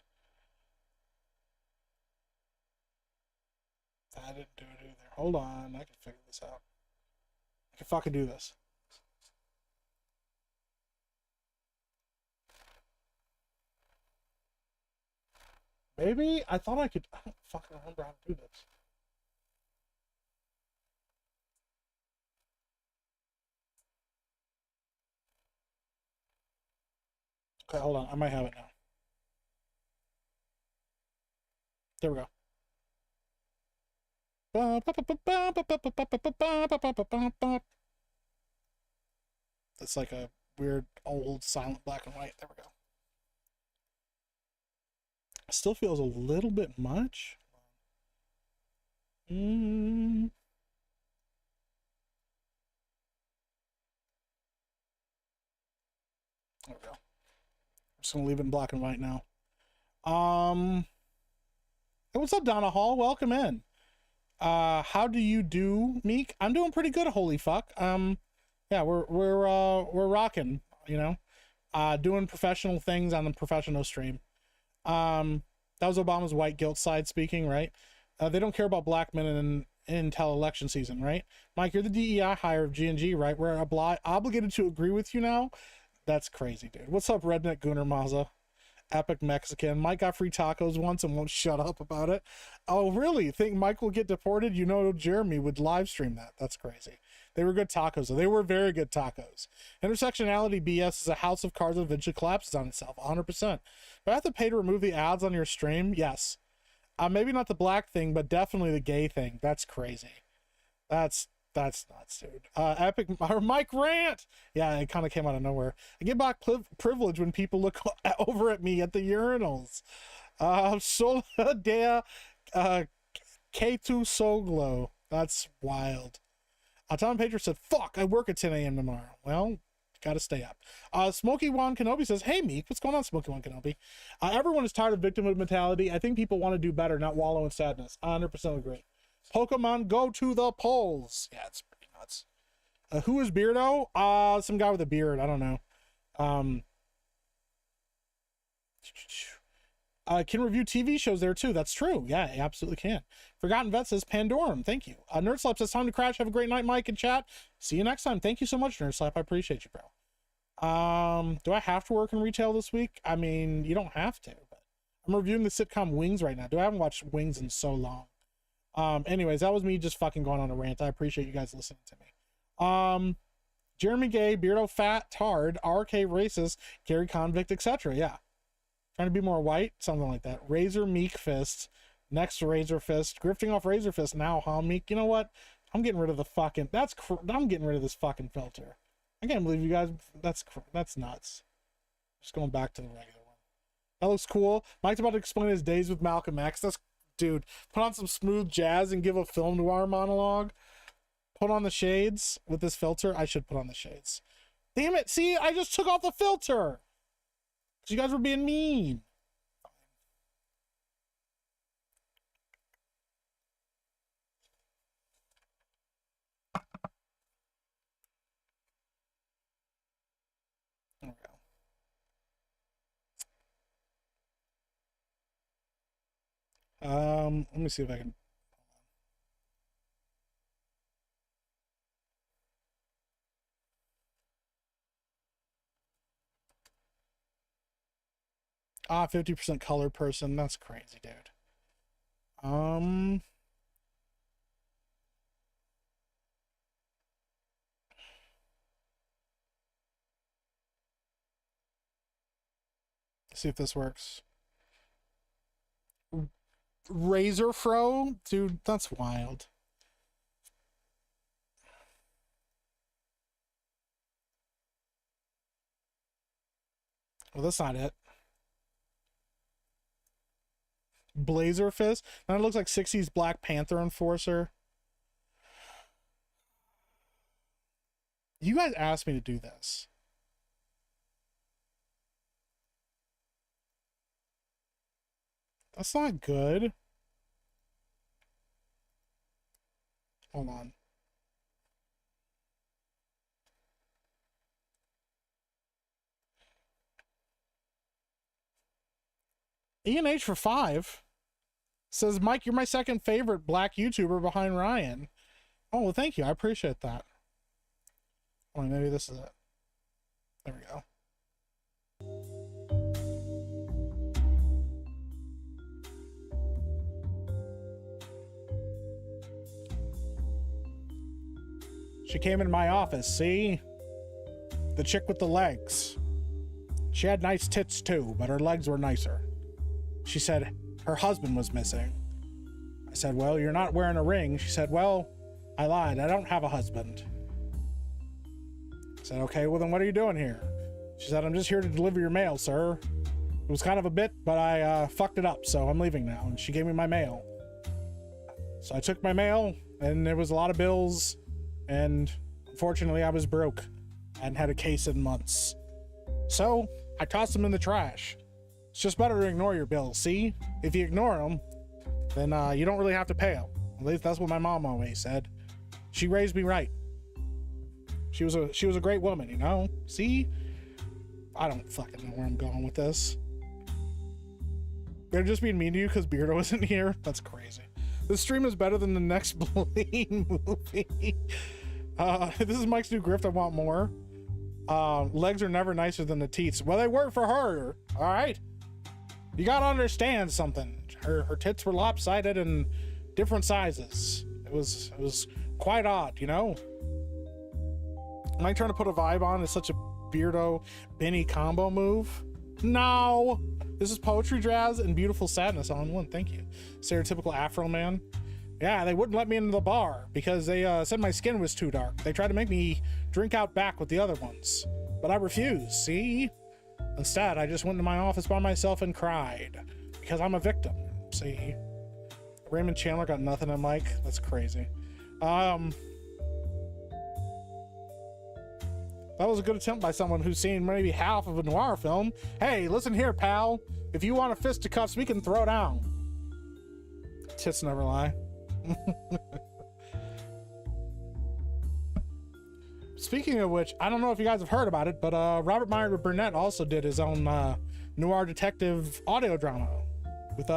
I didn't do it either. Hold on, I can figure this out. I can fucking do this. Maybe I thought I could. I don't fucking remember how to do this. Okay, hold on. I might have it now. There we go. That's like a weird old silent black and white. There we go. Still feels a little bit much. There we go. I'm just gonna leave it in black and white now. Hey, what's up, Donna Hall? Welcome in. How do you do, Meek? I'm doing pretty good, holy fuck. Yeah, we're rocking, you know, doing professional things on the professional stream. That was Obama's white guilt side speaking, right? They don't care about black men until election season, right? Mike, you're the DEI hire of G&G, right? We're obligated to agree with you now. That's crazy, dude. What's up, Redneck Gunner Maza? Epic Mexican. Mike got free tacos once and won't shut up about it. Oh, really? Think Mike will get deported? You know, Jeremy would live stream that. That's crazy. They were good tacos, though. They were very good tacos. Intersectionality BS is a house of cards that eventually collapses on itself, 100%. But I have to pay to remove the ads on your stream? Yes. Maybe not the black thing, but definitely the gay thing. That's crazy. That's nuts, dude. Epic or Mike Rant. Yeah, it kind of came out of nowhere. I get back privilege when people look over at me at the urinals. Sola Dea K2 Soglo. That's wild. Tom Patriot said, fuck, I work at 10 a.m. tomorrow. Well, gotta stay up. Smokey Wan Kenobi says, hey, Meek, what's going on, Smokey Wan Kenobi? Everyone is tired of victimhood mentality. I think people want to do better, not wallow in sadness. I 100% agree. Pokemon, go to the polls. Yeah, it's pretty nuts. Who is Beardo? Some guy with a beard. I don't know. Can review TV shows there too. That's true. Yeah, I absolutely can. Forgotten Vet says Pandorum. Thank you. Nerdslap says time to crash. Have a great night, Mike and chat. See you next time. Thank you so much, Nerdslap. I appreciate you, bro. Do I have to work in retail this week? I mean, you don't have to, but I'm reviewing the sitcom Wings right now. Dude, I haven't watched Wings in so long. Anyways, that was me just fucking going on a rant. I appreciate you guys listening to me. Jeremy Gay, Beardo Fat, Tard, RK Racist, Gary Convict, etc. Yeah. Trying to be more white, something like that. Razor Meek Fist, next Razor Fist, grifting off Razor Fist now, huh, Meek? You know what? I'm getting rid of the fucking, I'm getting rid of this fucking filter. I can't believe you guys, that's nuts. Just going back to the regular one. That looks cool. Mike's about to explain his days with Malcolm X. That's, dude, put on some smooth jazz and give a film noir monologue. Put on the shades with this filter. I should put on the shades. Damn it, see, I just took off the filter. You guys were being mean. There we go. Let me see if I can. Ah, 50% color person. That's crazy, dude. See if this works. Razor Fro? Dude, that's wild. Well, that's not it. Blazer Fist. Now it looks like 60s Black Panther Enforcer. You guys asked me to do this. That's not good. Hold on. ENH for 5 says, Mike, you're my second favorite black YouTuber behind Ryan. Oh, well, thank you. I appreciate that. Oh, maybe this is it. There we go. She came in my office, see? The chick with the legs. She had nice tits too, but her legs were nicer. She said her husband was missing. I said, well, you're not wearing a ring. She said, well, I lied. I don't have a husband. I said, okay, well then what are you doing here? She said, I'm just here to deliver your mail, sir. It was kind of a bit, but I fucked it up, so I'm leaving now. And she gave me my mail. So I took my mail, and there was a lot of bills, and unfortunately I was broke. I hadn't had a case in months. So I tossed them in the trash. It's just better to ignore your bills, see? If you ignore them, then you don't really have to pay them. At least that's what my mom always said. She raised me right. She was a great woman, you know? See? I don't fucking know where I'm going with this. They're just being mean to you because Beardo isn't here? That's crazy. The stream is better than the next Blaine movie. This is Mike's new grift. I want more. Legs are never nicer than the teats. Well, they were for her. All right. You gotta understand something. Her tits were lopsided and different sizes. It was quite odd, you know? Mike trying to put a vibe on is such a beardo Benny combo move. No, this is poetry jazz and beautiful sadness all in one. Thank you. Stereotypical Afro man. Yeah, they wouldn't let me into the bar because they said my skin was too dark. They tried to make me drink out back with the other ones, but I refused. See? Instead, I just went to my office by myself and cried because I'm a victim. See? Raymond Chandler got nothing on Mike. That's crazy. That was a good attempt by someone who's seen maybe half of a noir film. Hey, listen here, pal. If you want a fisticuffs, we can throw down. Tits never lie. Speaking of which, I don't know if you guys have heard about it, but Robert Meyer Burnett also did his own noir detective audio drama with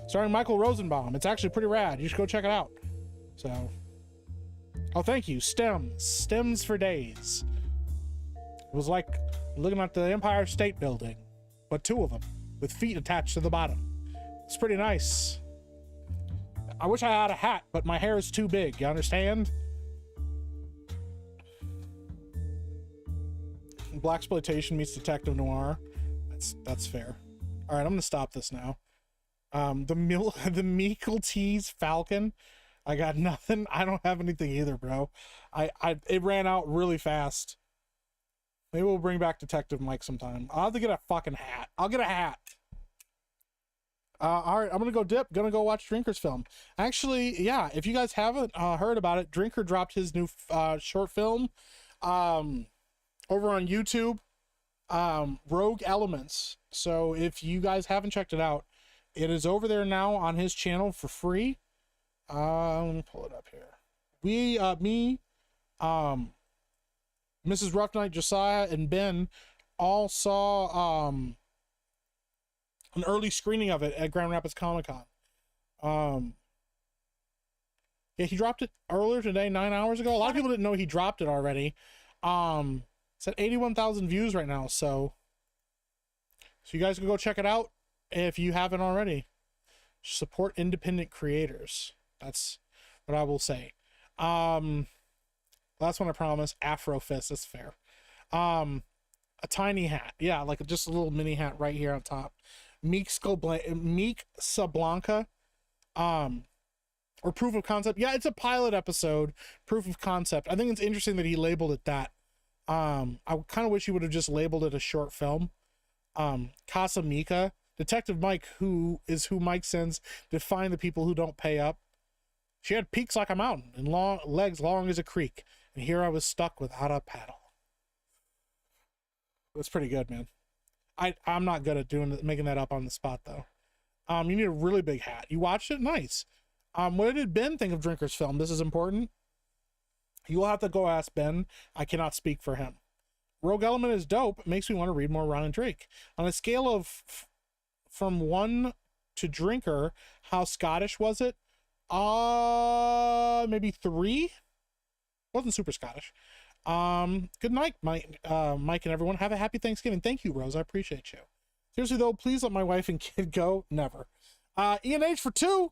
starring Michael Rosenbaum. It's actually pretty rad. You should go check it out. So, oh, thank you. Stems for days. It was like looking at the Empire State Building, but two of them with feet attached to the bottom. It's pretty nice. I wish I had a hat, but my hair is too big. You understand? Blaxploitation meets detective noir. That's fair. All right, I'm gonna stop this now. The Meekle Tease Falcon. I got nothing. I don't have anything either, bro. It ran out really fast. Maybe we'll bring back Detective Mike sometime. I'll have to get a fucking hat. I'll get a hat. All right, I'm gonna go dip. Gonna go watch Drinker's film. Actually, yeah, if you guys haven't heard about it, Drinker dropped his new short film over on YouTube, Rogue Elements. So if you guys haven't checked it out, it is over there now on his channel for free. Let me pull it up here. Mrs. Rough Night, Josiah, and Ben all saw an early screening of it at Grand Rapids Comic Con. Yeah, he dropped it earlier today, 9 hours ago. A lot of people didn't know he dropped it already. It's at 81,000 views right now, so you guys can go check it out if you haven't already. Support independent creators. That's what I will say. Last one I promise. Afro Fist. That's fair. A tiny hat. Yeah, like just a little mini hat right here on top. Meek Sablanca. Or Proof of Concept. Yeah, it's a pilot episode. Proof of Concept. I think it's interesting that he labeled it that. I kind of wish he would have just labeled it a short film. Casamika. Detective Mike, who Mike sends to find the people who don't pay up. She had peaks like a mountain and legs long as a creek. And here I was stuck without a paddle. That's pretty good, man. I'm not good at making that up on the spot though. You need a really big hat. You watched it? Nice. What did Ben think of Drinker's film? This is important. You will have to go ask Ben. I cannot speak for him. Rogue Element is dope. It makes me want to read more Ron and Drake. On a scale of from 1 to Drinker, how Scottish was it? Maybe 3. Wasn't super Scottish. Good night, Mike and everyone. Have a happy Thanksgiving. Thank you, Rose. I appreciate you. Seriously though, please let my wife and kid go. Never. Ian H for 2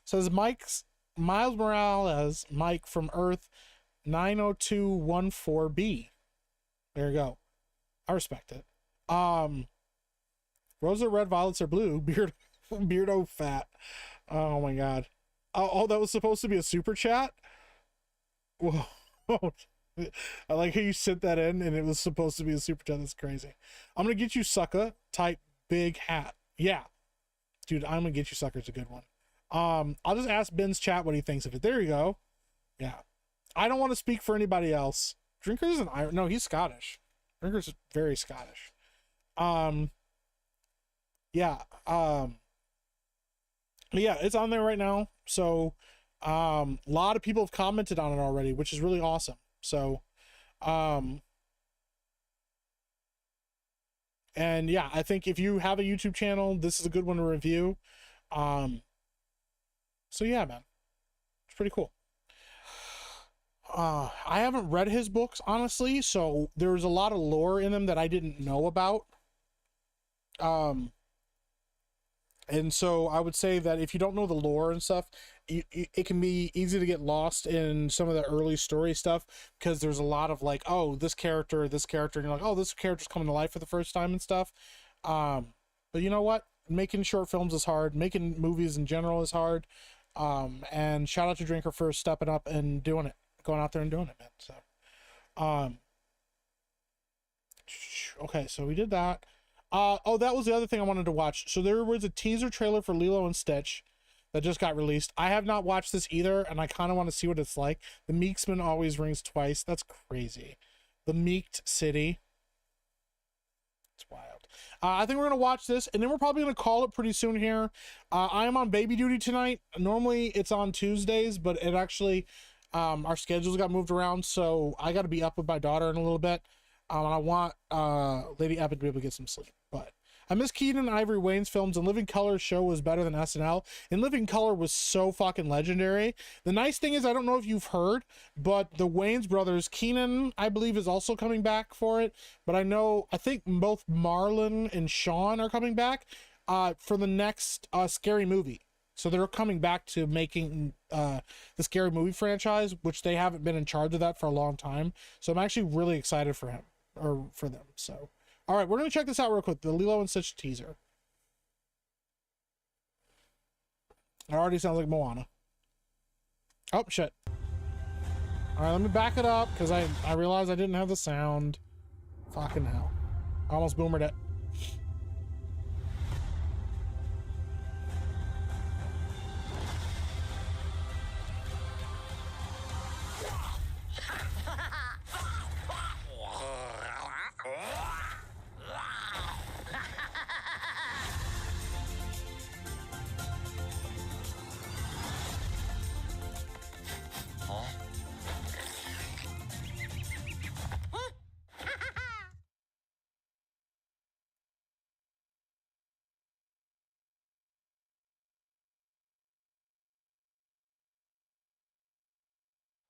says Miles Morales, Mike from Earth 90214B. There you go. I respect it. Rose are red, violets are blue. Beardo fat. Oh my god. Oh, that was supposed to be a super chat? Whoa. I like how you sent that in and it was supposed to be a super chat. That's crazy. I'm gonna get you sucker type big hat. Yeah. Dude, I'm gonna get you sucker's a good one. I'll just ask Ben's chat what he thinks of it. There you go. Yeah. I don't want to speak for anybody else. Drinker isn't Irish. No, he's Scottish. Drinker's very Scottish. Yeah. Yeah, it's on there right now. So, a lot of people have commented on it already, which is really awesome. So, and yeah, I think if you have a YouTube channel, this is a good one to review. So yeah, man, it's pretty cool. I haven't read his books, honestly, so there's a lot of lore in them that I didn't know about. And so I would say that if you don't know the lore and stuff, it can be easy to get lost in some of the early story stuff, because there's a lot of like, oh, this character, and you're like, oh, this character's coming to life for the first time and stuff. But you know what? Making short films is hard. Making movies in general is hard. And shout out to Drinker for stepping up and doing it, going out there and doing it, man. So, okay, so we did that. Oh, that was the other thing I wanted to watch. So there was a teaser trailer for Lilo and Stitch that just got released. I have not watched this either, and I kind of want to see what it's like. The Meeksman always rings twice. That's crazy. The Meeked City. It's wild. I think we're going to watch this, and then we're probably going to call it pretty soon here. I am on baby duty tonight. Normally, it's on Tuesdays, but it actually, our schedules got moved around, so I got to be up with my daughter in a little bit. And I want Lady Epic to be able to get some sleep. But I miss Keaton and Ivory Wayne's films, and Living Color's show was better than SNL. And Living Color was so fucking legendary. The nice thing is, I don't know if you've heard, but the Wayans brothers, Keenan, I believe, is also coming back for it. But I think both Marlon and Sean are coming back for the next Scary Movie. So they're coming back to making the Scary Movie franchise, which they haven't been in charge of that for a long time. So I'm actually really excited for him, or for them. So, all right, we're going to check this out real quick. The Lilo and Stitch teaser. It already sounds like Moana. Oh, shit. All right, let me back it up, because I realized I didn't have the sound. Fucking hell. I almost boomered it.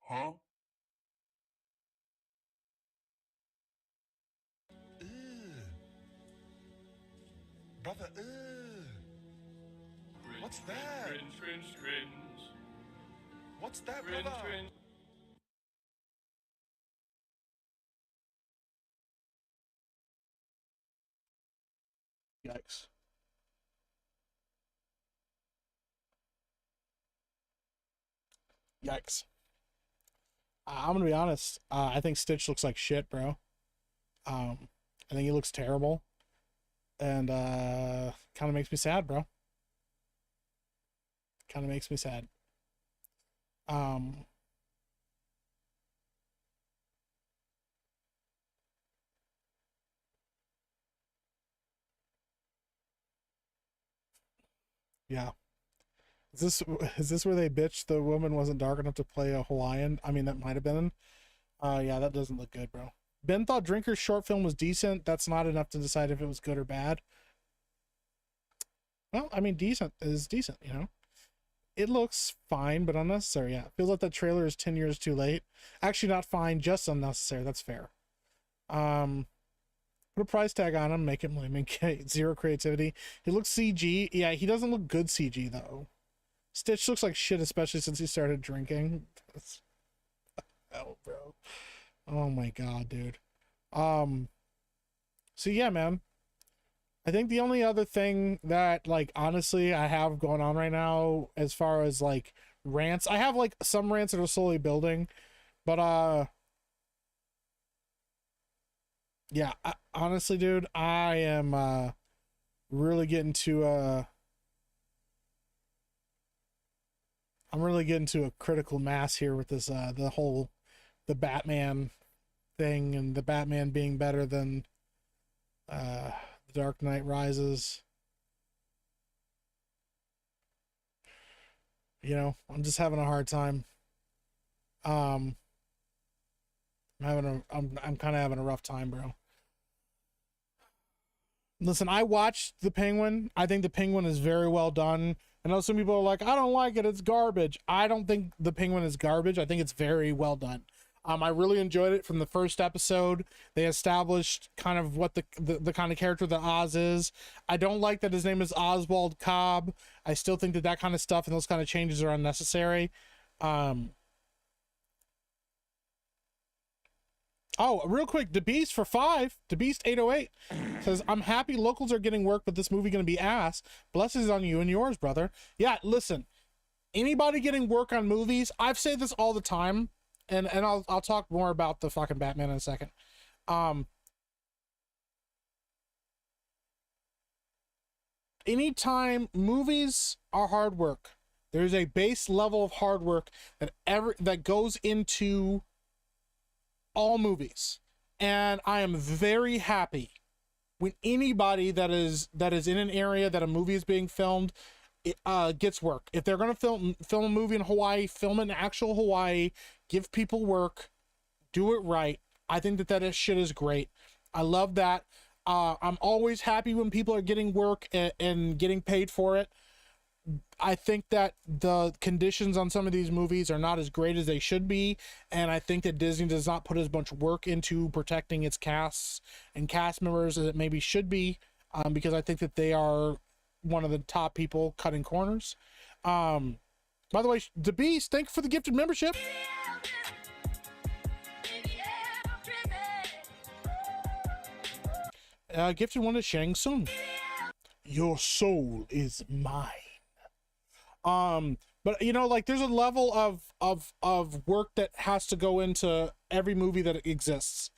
Huh? Brother, what's that? What's that, brother? Yikes. Yikes. I'm gonna be honest. I think Stitch looks like shit, bro. I think he looks terrible, and kind of makes me sad, bro. Kind of makes me sad. Yeah. Is this where they bitched the woman wasn't dark enough to play a Hawaiian? I mean, that might have been. Yeah, that doesn't look good, bro. Ben thought Drinker's short film was decent. That's not enough to decide if it was good or bad. Well, I mean, decent is decent, you know? It looks fine, but unnecessary. Yeah, feels like that trailer is 10 years too late. Actually, not fine, just unnecessary. That's fair. Put a price tag on him, make him lame, zero creativity. He looks CG. Yeah, he doesn't look good CG, though. Stitch looks like shit, especially since he started drinking. Hell, bro. Oh my god, dude. So yeah, man. I think the only other thing that, like, honestly, I have going on right now as far as, like, rants. I have, like, some rants that are slowly building. But, yeah, honestly, dude, I am, really getting to, I'm really getting to a critical mass here with this, the Batman thing, and the Batman being better than, The Dark Knight Rises. You know, I'm just having a hard time. I'm kind of having a rough time, bro. Listen, I watched The Penguin. I think The Penguin is very well done. I know some people are like, I don't like it, it's garbage. I don't think The Penguin is garbage. I think it's very well done. I really enjoyed it from the first episode. They established kind of what the kind of character that Oz is. I don't like that his name is Oswald Cobb. I still think that that kind of stuff and those kind of changes are unnecessary. Oh, real quick, the Beast for 5, the Beast 808 says, I'm happy locals are getting work, but this movie gonna be ass. Blessings on you and yours, brother. Yeah, listen, anybody getting work on movies, I've said this all the time, and I'll talk more about the fucking Batman in a second. Anytime movies are hard work, there's a base level of hard work that goes into all movies, and I am very happy when anybody that is in an area that a movie is being filmed gets work. If they're going to film a movie in Hawaii, film it in actual Hawaii, give people work, do it right. I think that shit is great. I love that. I'm always happy when people are getting work and getting paid for it. I think that the conditions on some of these movies are not as great as they should be, and I think that Disney does not put as much work into protecting its casts and cast members as it maybe should be, because I think that they are one of the top people cutting corners. By the way, the Beast, thank you for the gifted membership. Gifted one to Shang Tsung. Your soul is mine. But you know, like, there's a level of work that has to go into every movie that exists,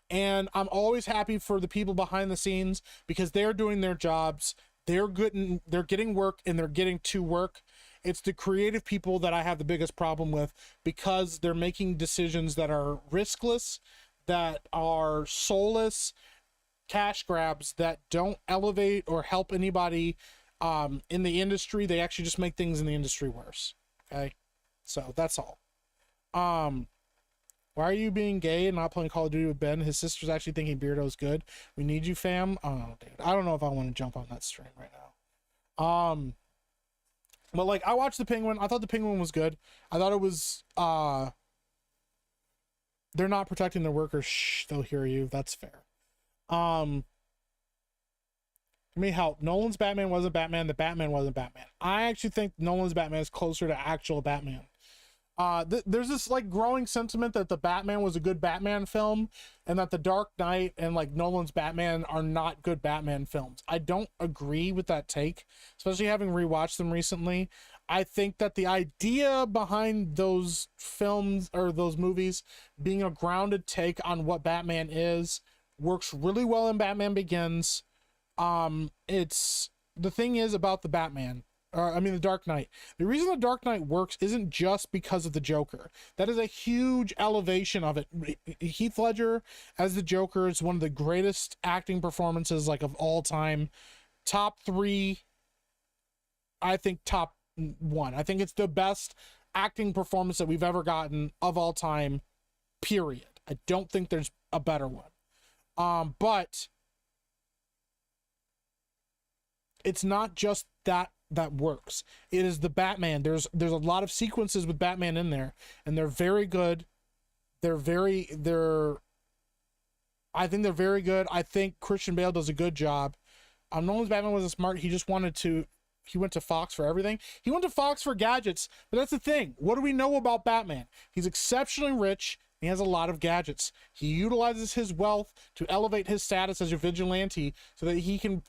and I'm always happy for the people behind the scenes because they're doing their jobs. They're good and they're getting work and they're getting to work. It's the creative people that I have the biggest problem with because they're making decisions that are riskless, that are soulless, cash grabs that don't elevate or help anybody in the industry. They actually just make things in the industry worse. Okay, so that's all. Why are you being gay and not playing Call of Duty with Ben? His sister's actually thinking Beardo's good. We need you, fam. Oh, dude, I don't know if I want to jump on that stream right now. But like, I watched The Penguin. I thought The Penguin was good. I thought it was they're not protecting their workers. Shh, they'll hear you. That's fair. Let me help. Nolan's Batman wasn't Batman. The Batman wasn't Batman. I actually think Nolan's Batman is closer to actual Batman. There's this like growing sentiment that the Batman was a good Batman film and that the Dark Knight and like Nolan's Batman are not good Batman films. I don't agree with that take, especially having rewatched them recently. I think that the idea behind those films or those movies being a grounded take on what Batman is works really well in Batman Begins. It's the thing is about the Batman, the Dark Knight. The reason the Dark Knight works isn't just because of the Joker. That is a huge elevation of it. Heath Ledger as the Joker is one of the greatest acting performances like of all time. Top 3, I think top 1. I think it's the best acting performance that we've ever gotten of all time, period. I don't think there's a better one. But it's not just that works. It is the Batman. There's a lot of sequences with Batman in there, and they're very good. I think they're very good. I think Christian Bale does a good job. Nolan's Batman wasn't smart. He went to Fox for everything. He went to Fox for gadgets, but that's the thing. What do we know about Batman? He's exceptionally rich. He has a lot of gadgets. He utilizes his wealth to elevate his status as a vigilante so that he can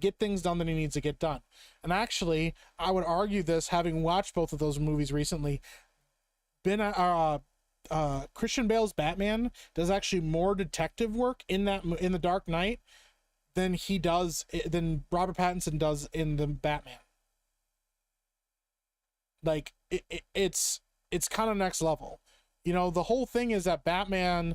get things done that he needs to get done. And actually, I would argue this, having watched both of those movies recently, Christian Bale's Batman does actually more detective work in The Dark Knight than Robert Pattinson does in the Batman. Like, it's kind of next level. You know, the whole thing is that Batman,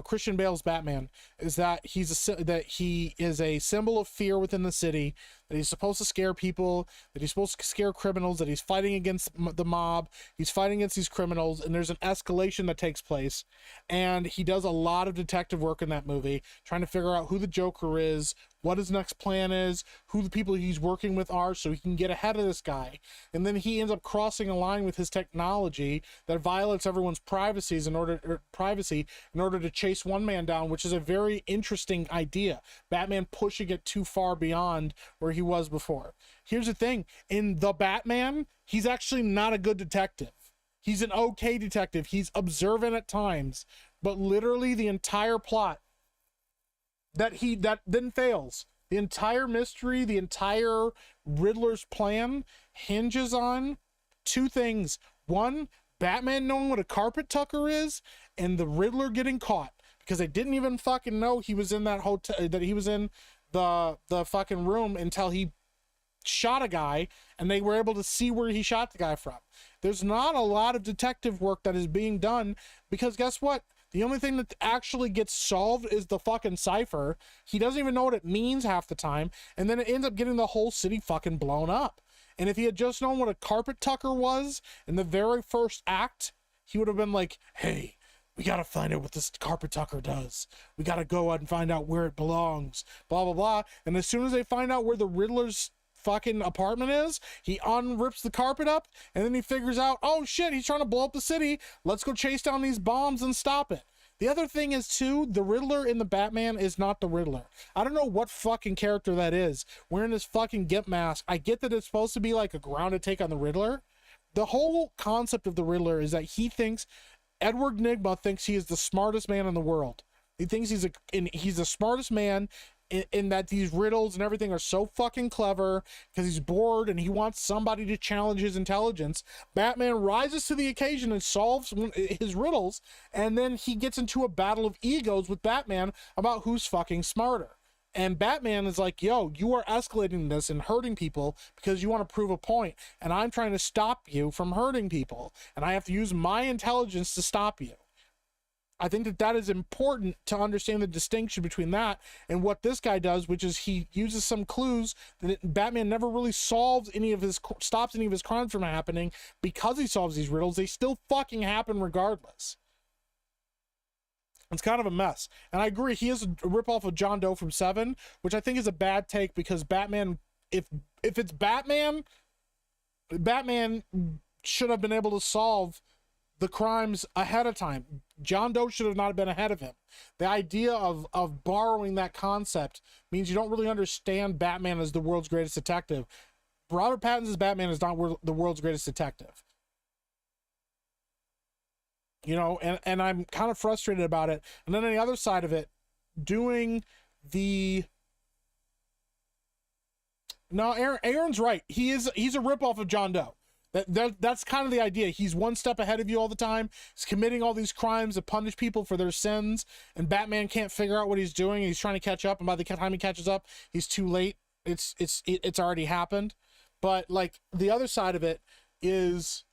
Christian Bale's Batman is that he is a symbol of fear within the city, that he's supposed to scare people, that he's supposed to scare criminals, that he's fighting against the mob, he's fighting against these criminals, and there's an escalation that takes place. And he does a lot of detective work in that movie, trying to figure out who the Joker is, what his next plan is, who the people he's working with are, so he can get ahead of this guy. And then he ends up crossing a line with his technology that violates everyone's privacy in order to chase one man down, which is a very interesting idea. Batman pushing it too far beyond where he was before. Here's the thing, in The Batman, he's actually not a good detective. He's an okay detective. He's observant at times, but literally the entire plot that then fails. The entire mystery, the entire Riddler's plan hinges on two things. One, Batman knowing what a carpet tucker is, and the Riddler getting caught, because they didn't even fucking know he was in that hotel, that he was in the fucking room until he shot a guy, and they were able to see where he shot the guy from. There's not a lot of detective work that is being done, because guess what? The only thing that actually gets solved is the fucking cipher. He doesn't even know what it means half the time, and then it ends up getting the whole city fucking blown up. And if he had just known what a carpet tucker was in the very first act, he would have been like, hey, we gotta find out what this carpet tucker does. We gotta go out and find out where it belongs, blah, blah, blah. And as soon as they find out where the Riddler's fucking apartment is, he unrips the carpet up, and then he figures out, oh shit, he's trying to blow up the city. Let's go chase down these bombs and stop it. The other thing is too, the Riddler in the Batman is not the Riddler. I don't know what fucking character that is wearing this fucking gimp mask. I get that it's supposed to be like a grounded take on the Riddler. The whole concept of the Riddler is that he thinks, Edward Nygma thinks he is the smartest man in the world. He thinks he's the smartest man, in that these riddles and everything are so fucking clever, because he's bored and he wants somebody to challenge his intelligence. Batman rises to the occasion and solves his riddles, and then he gets into a battle of egos with Batman about who's fucking smarter. And Batman is like, yo, you are escalating this and hurting people because you want to prove a point, and I'm trying to stop you from hurting people, and I have to use my intelligence to stop you. I think that is important to understand the distinction between that and what this guy does, which is he uses some clues that Batman never really stops any of his crimes from happening. Because he solves these riddles, they still fucking happen regardless. It's kind of a mess. And I agree, he is a ripoff of John Doe from Seven, which I think is a bad take, because Batman, if it's Batman should have been able to solve the crimes ahead of time. John Doe should have not been ahead of him. The idea of borrowing that concept means you don't really understand Batman as the world's greatest detective. Robert Pattinson's Batman is not the world's greatest detective. You know, and I'm kind of frustrated about it. And then on the other side of it, doing the... No, Aaron's right. He's a ripoff of John Doe. That's kind of the idea. He's one step ahead of you all the time. He's committing all these crimes to punish people for their sins, and Batman can't figure out what he's doing. He's trying to catch up, and by the time he catches up, he's too late. It's already happened. But like the other side of it is,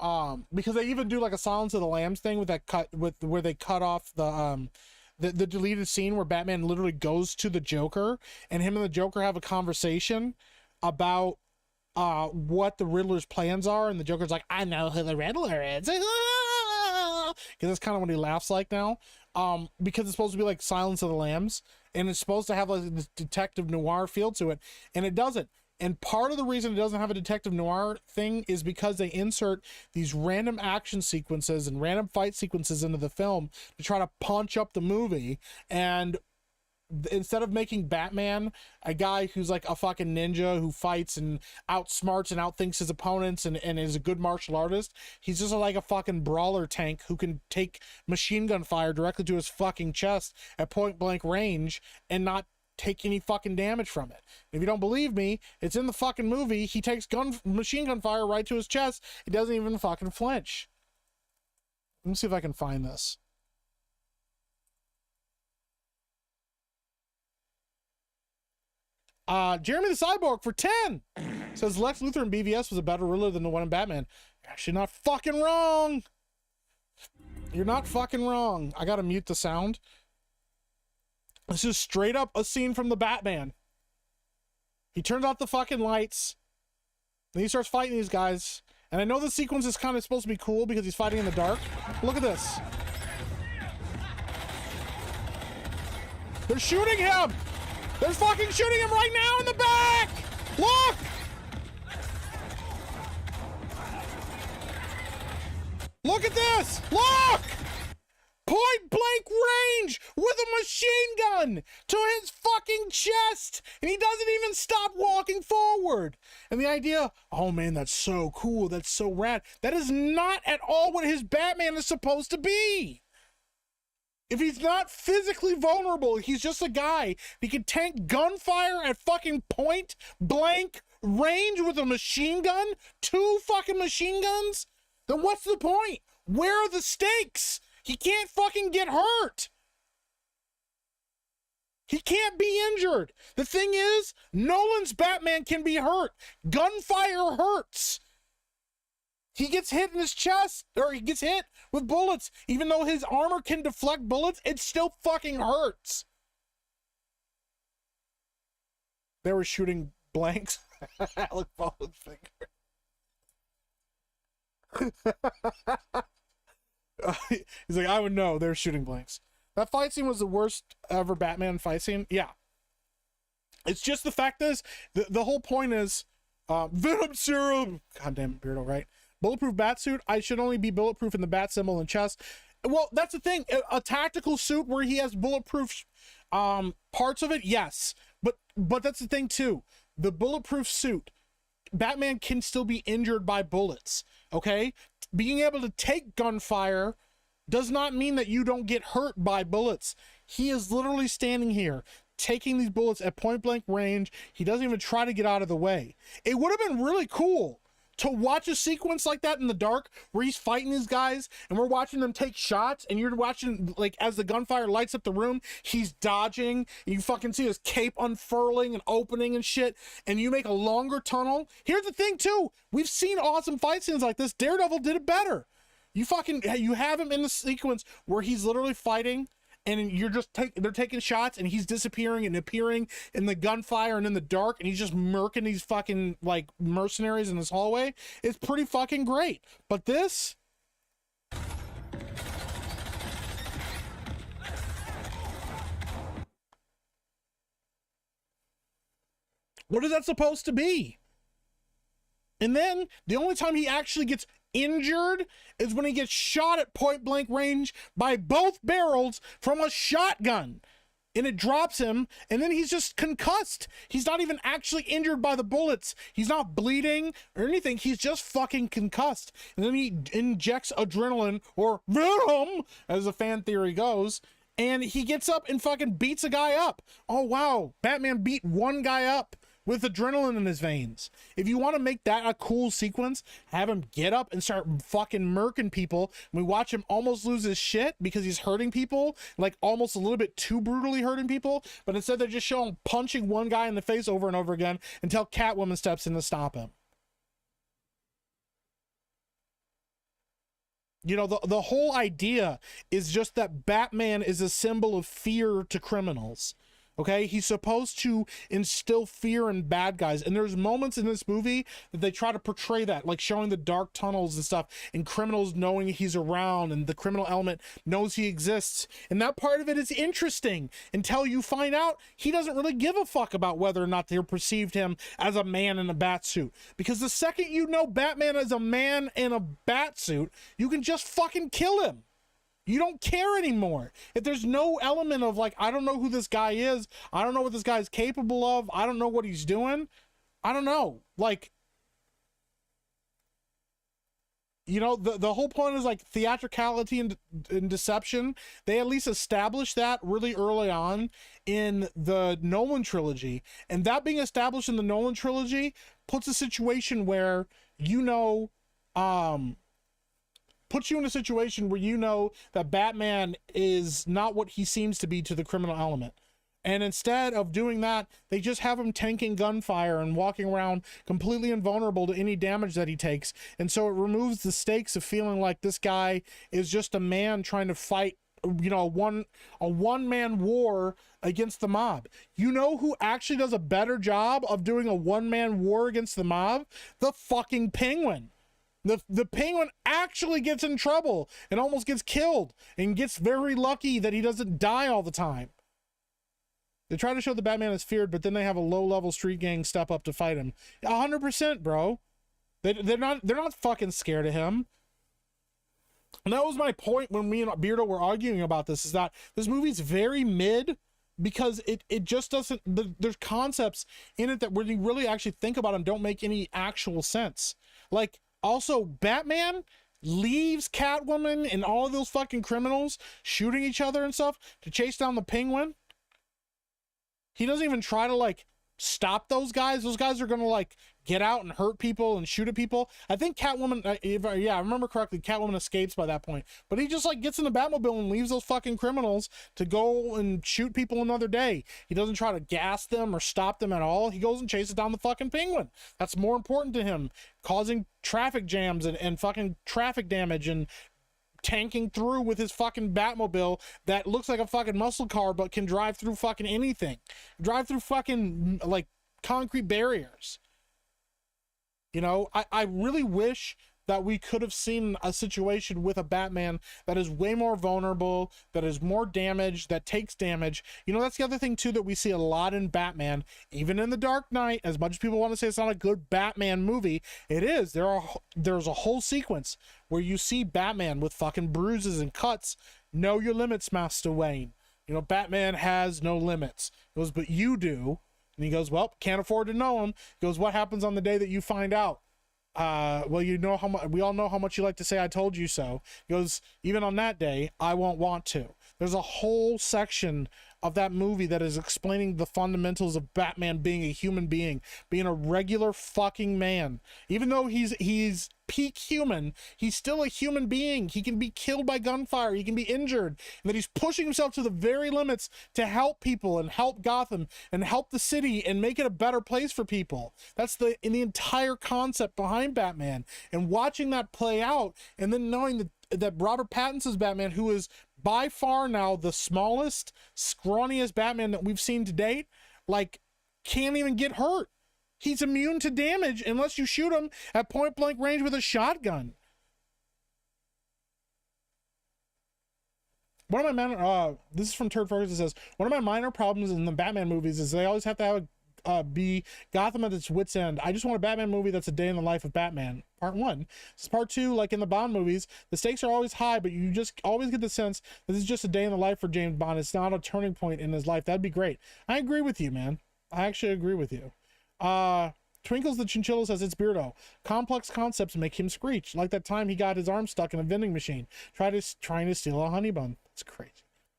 because they even do like a Silence of the Lambs thing with that where they cut off the deleted scene where Batman literally goes to the Joker, and him and the Joker have a conversation about what the Riddler's plans are, and the Joker's like, I know who the Riddler is, because that's kind of what he laughs like now, because it's supposed to be like Silence of the Lambs, and it's supposed to have like this detective noir feel to it, and it doesn't. And part of the reason it doesn't have a detective noir thing is because they insert these random action sequences and random fight sequences into the film to try to punch up the movie. And instead of making Batman a guy who's like a fucking ninja who fights and outsmarts and outthinks his opponents and is a good martial artist, he's just like a fucking brawler tank who can take machine gun fire directly to his fucking chest at point blank range and not take any fucking damage from it. If you don't believe me, it's in the fucking movie. He takes machine gun fire right to his chest. He doesn't even fucking flinch. Let me see if I can find this. Jeremy the Cyborg for 10 says Lex Luthor in BVS was a better Riddler than the one in Batman. You're actually not fucking wrong. You're not fucking wrong. I gotta mute the sound. This is straight up a scene from the Batman. He turns out the fucking lights. Then he starts fighting these guys. And I know the sequence is kind of supposed to be cool because he's fighting in the dark. Look at this. They're shooting him! They're fucking shooting him right now in the back! Look! Look at this! Look! Point blank range with a machine gun to his fucking chest! And he doesn't even stop walking forward. And the idea, oh man, that's so cool, that's so rad. That is not at all what his Batman is supposed to be. If he's not physically vulnerable, he's just a guy. He can tank gunfire at fucking point blank range with a machine gun, 2 fucking machine guns. Then what's the point? Where are the stakes? He can't fucking get hurt. He can't be injured. The thing is, Nolan's Batman can be hurt. Gunfire hurts. He gets hit in his chest, or he gets hit with bullets. Even though his armor can deflect bullets, it still fucking hurts. They were shooting blanks. Alec Baldwin's finger. He's like, I would know. They're shooting blanks. That fight scene was the worst ever Batman fight scene. Yeah. It's just the fact is, the whole point is, Venom Serum. Goddamn Beardo, right? Bulletproof batsuit. I should only be bulletproof in the bat symbol and chest. Well, that's the thing. A tactical suit where he has bulletproof parts of it, yes. But that's the thing too. The bulletproof suit, Batman can still be injured by bullets. Okay? Being able to take gunfire does not mean that you don't get hurt by bullets. He is literally standing here taking these bullets at point blank range. He doesn't even try to get out of the way. It would have been really cool to watch a sequence like that in the dark where he's fighting these guys and we're watching them take shots and you're watching, like, as the gunfire lights up the room, he's dodging and you fucking see his cape unfurling and opening and shit, and you make a longer tunnel. Here's the thing too, we've seen awesome fight scenes like this. Daredevil did it better. You have him in the sequence where he's literally fighting and you're just they're taking shots and he's disappearing and appearing in the gunfire and in the dark, and he's just murking these fucking like mercenaries in this hallway. It's pretty fucking great. But this, what is that supposed to be? And then the only time he actually gets injured is when he gets shot at point blank range by both barrels from a shotgun, and it drops him, and then he's just concussed. He's not even actually injured by the bullets. He's not bleeding or anything. He's just fucking concussed. And then he injects adrenaline, or venom, as the fan theory goes, and he gets up and fucking beats a guy up. Oh wow, Batman beat one guy up with adrenaline in his veins. If you want to make that a cool sequence, have him get up and start fucking murking people. We watch him almost lose his shit because he's hurting people, like almost a little bit too brutally hurting people. But instead they just show him punching one guy in the face over and over again until Catwoman steps in to stop him. You know, the whole idea is just that Batman is a symbol of fear to criminals. Okay, he's supposed to instill fear in bad guys, and there's moments in this movie that they try to portray that, like showing the dark tunnels and stuff, and criminals knowing he's around, and the criminal element knows he exists, and that part of it is interesting until you find out he doesn't really give a fuck about whether or not they perceived him as a man in a bat suit, because the second you know Batman is a man in a bat suit, you can just fucking kill him. You don't care anymore. If there's no element of like, I don't know who this guy is, I don't know what this guy's capable of, I don't know what he's doing, I don't know. Like, you know, the whole point is like theatricality and deception. They at least established that really early on in the Nolan trilogy. And that being established in the Nolan trilogy puts a situation where, you know, puts you in a situation where you know that Batman is not what he seems to be to the criminal element. And instead of doing that, they just have him tanking gunfire and walking around completely invulnerable to any damage that he takes. And so it removes the stakes of feeling like this guy is just a man trying to fight you know, a one-man war against the mob. You know who actually does a better job of doing a one-man war against the mob? The fucking Penguin. The Penguin actually gets in trouble and almost gets killed and gets very lucky that he doesn't die all the time. They try to show the Batman is feared, but then they have a low-level street gang step up to fight him. 100%, bro. They're not fucking scared of him. And that was my point when me and Beardo were arguing about this, is that this movie's very mid because it just doesn't, there's concepts in it that when you really actually think about them don't make any actual sense. Like, also, Batman leaves Catwoman and all of those fucking criminals shooting each other and stuff to chase down the Penguin. He doesn't even try to, like, stop those guys. Those guys are gonna, like, get out and hurt people and shoot at people. I think Catwoman, I remember correctly, Catwoman escapes by that point. But he just, like, gets in the Batmobile and leaves those fucking criminals to go and shoot people another day. He doesn't try to gas them or stop them at all. He goes and chases down the fucking Penguin. That's more important to him. Causing traffic jams and fucking traffic damage and tanking through with his fucking Batmobile that looks like a fucking muscle car but can drive through fucking anything. Drive through fucking, like, concrete barriers. You know, I really wish that we could have seen a situation with a Batman that is way more vulnerable, that is more damaged, that takes damage. You know, that's the other thing too that we see a lot in Batman, even in The Dark Knight. As much as people want to say it's not a good Batman movie, it is. There's a whole sequence where you see Batman with fucking bruises and cuts. Know your limits, Master Wayne. You know, Batman has no limits. He goes, but you do. And he goes, well, can't afford to know him. He goes, what happens on the day that you find out? Well, you know how much, we all know how much you like to say I told you so. He goes, even on that day, I won't want to. There's a whole section of that movie that is explaining the fundamentals of Batman being a human being, being a regular fucking man. Even though he's peak human, he's still a human being. He can be killed by gunfire, he can be injured, and that he's pushing himself to the very limits to help people and help Gotham and help the city and make it a better place for people. That's the entire concept behind Batman. And watching that play out, and then knowing that Robert Pattinson's Batman, who is by far now the smallest, scrawniest Batman that we've seen to date, like, can't even get hurt. He's immune to damage unless you shoot him at point blank range with a shotgun. One of my this is from Turd Ferguson, it says, one of my minor problems in the Batman movies is they always have to have be Gotham at its wit's end. I just want a Batman movie that's a day in the life of Batman. Part 1. This is part 2, like in the Bond movies, the stakes are always high, but you just always get the sense that this is just a day in the life for James Bond. It's not a turning point in his life. That'd be great. I agree with you, man. I actually agree with you. Twinkles the Chinchilla says, it's Beardo. Complex concepts make him screech. Like that time he got his arm stuck in a vending machine, trying to steal a honey bun. It's crazy.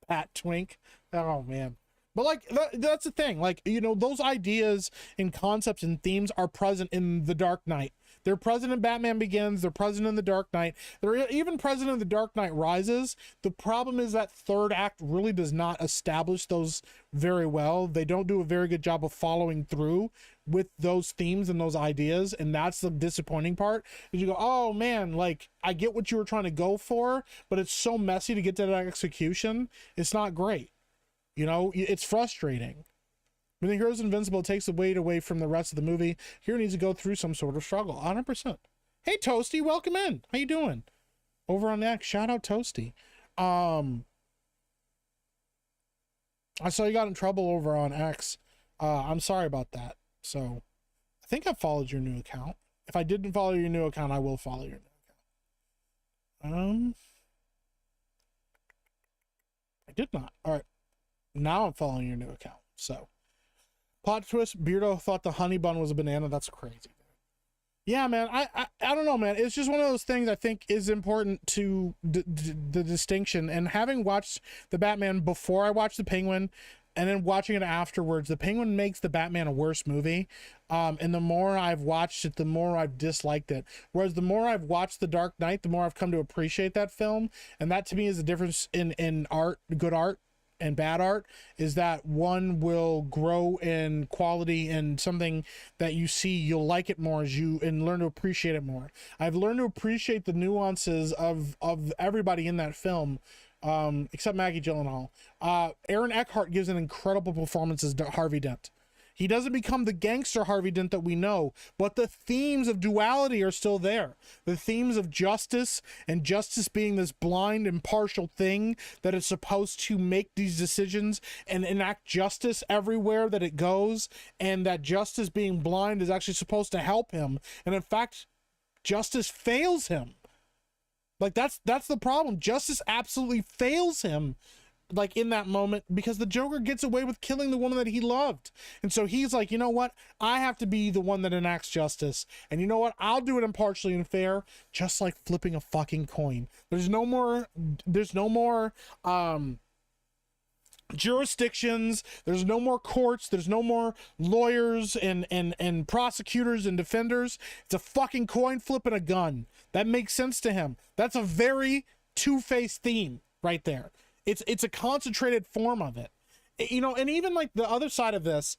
Pat Twink. Oh, man. But, like, that's the thing. Like, you know, those ideas and concepts and themes are present in The Dark Knight. They're present in Batman Begins. They're present in The Dark Knight. They're even present in The Dark Knight Rises. The problem is that third act really does not establish those very well. They don't do a very good job of following through with those themes and those ideas. And that's the disappointing part. Is you go, oh, man, like, I get what you were trying to go for, but it's so messy to get to that execution. It's not great. You know, it's frustrating. When the hero's invincible, it takes the weight away from the rest of the movie. Hero needs to go through some sort of struggle. 100%. Hey, Toasty, welcome in. How you doing? Over on X, shout out Toasty. I saw you got in trouble over on X. I'm sorry about that. So, I think I followed your new account. If I didn't follow your new account, I will follow your new account. I did not. All right. Now I'm following your new account. So, plot twist, Beardo thought the honey bun was a banana. That's crazy. Yeah, man. I don't know, man. It's just one of those things I think is important to the distinction. And having watched the Batman before I watched the Penguin, and then watching it afterwards, the Penguin makes the Batman a worse movie. And the more I've watched it, the more I've disliked it. Whereas the more I've watched The Dark Knight, the more I've come to appreciate that film. And that to me is the difference in art, good art, and bad art, is that one will grow in quality and something that you see, you'll like it more as you and learn to appreciate it more. I've learned to appreciate the nuances of everybody in that film except Maggie Gyllenhaal. Aaron Eckhart gives an incredible performance as Harvey Dent. He doesn't become the gangster Harvey Dent that we know, but the themes of duality are still there. The themes of justice, and justice being this blind, impartial thing that is supposed to make these decisions and enact justice everywhere that it goes, and that justice being blind is actually supposed to help him. And in fact, justice fails him. Like, that's the problem. Justice absolutely fails him, like, in that moment, because the Joker gets away with killing the woman that he loved. And so he's like, you know what? I have to be the one that enacts justice. And you know what? I'll do it impartially and fair, just like flipping a fucking coin. There's no more jurisdictions, there's no more courts, there's no more lawyers and prosecutors and defenders. It's a fucking coin flip and a gun. That makes sense to him. That's a very Two-Face theme right there. It's a concentrated form of it, you know. And even like the other side of this,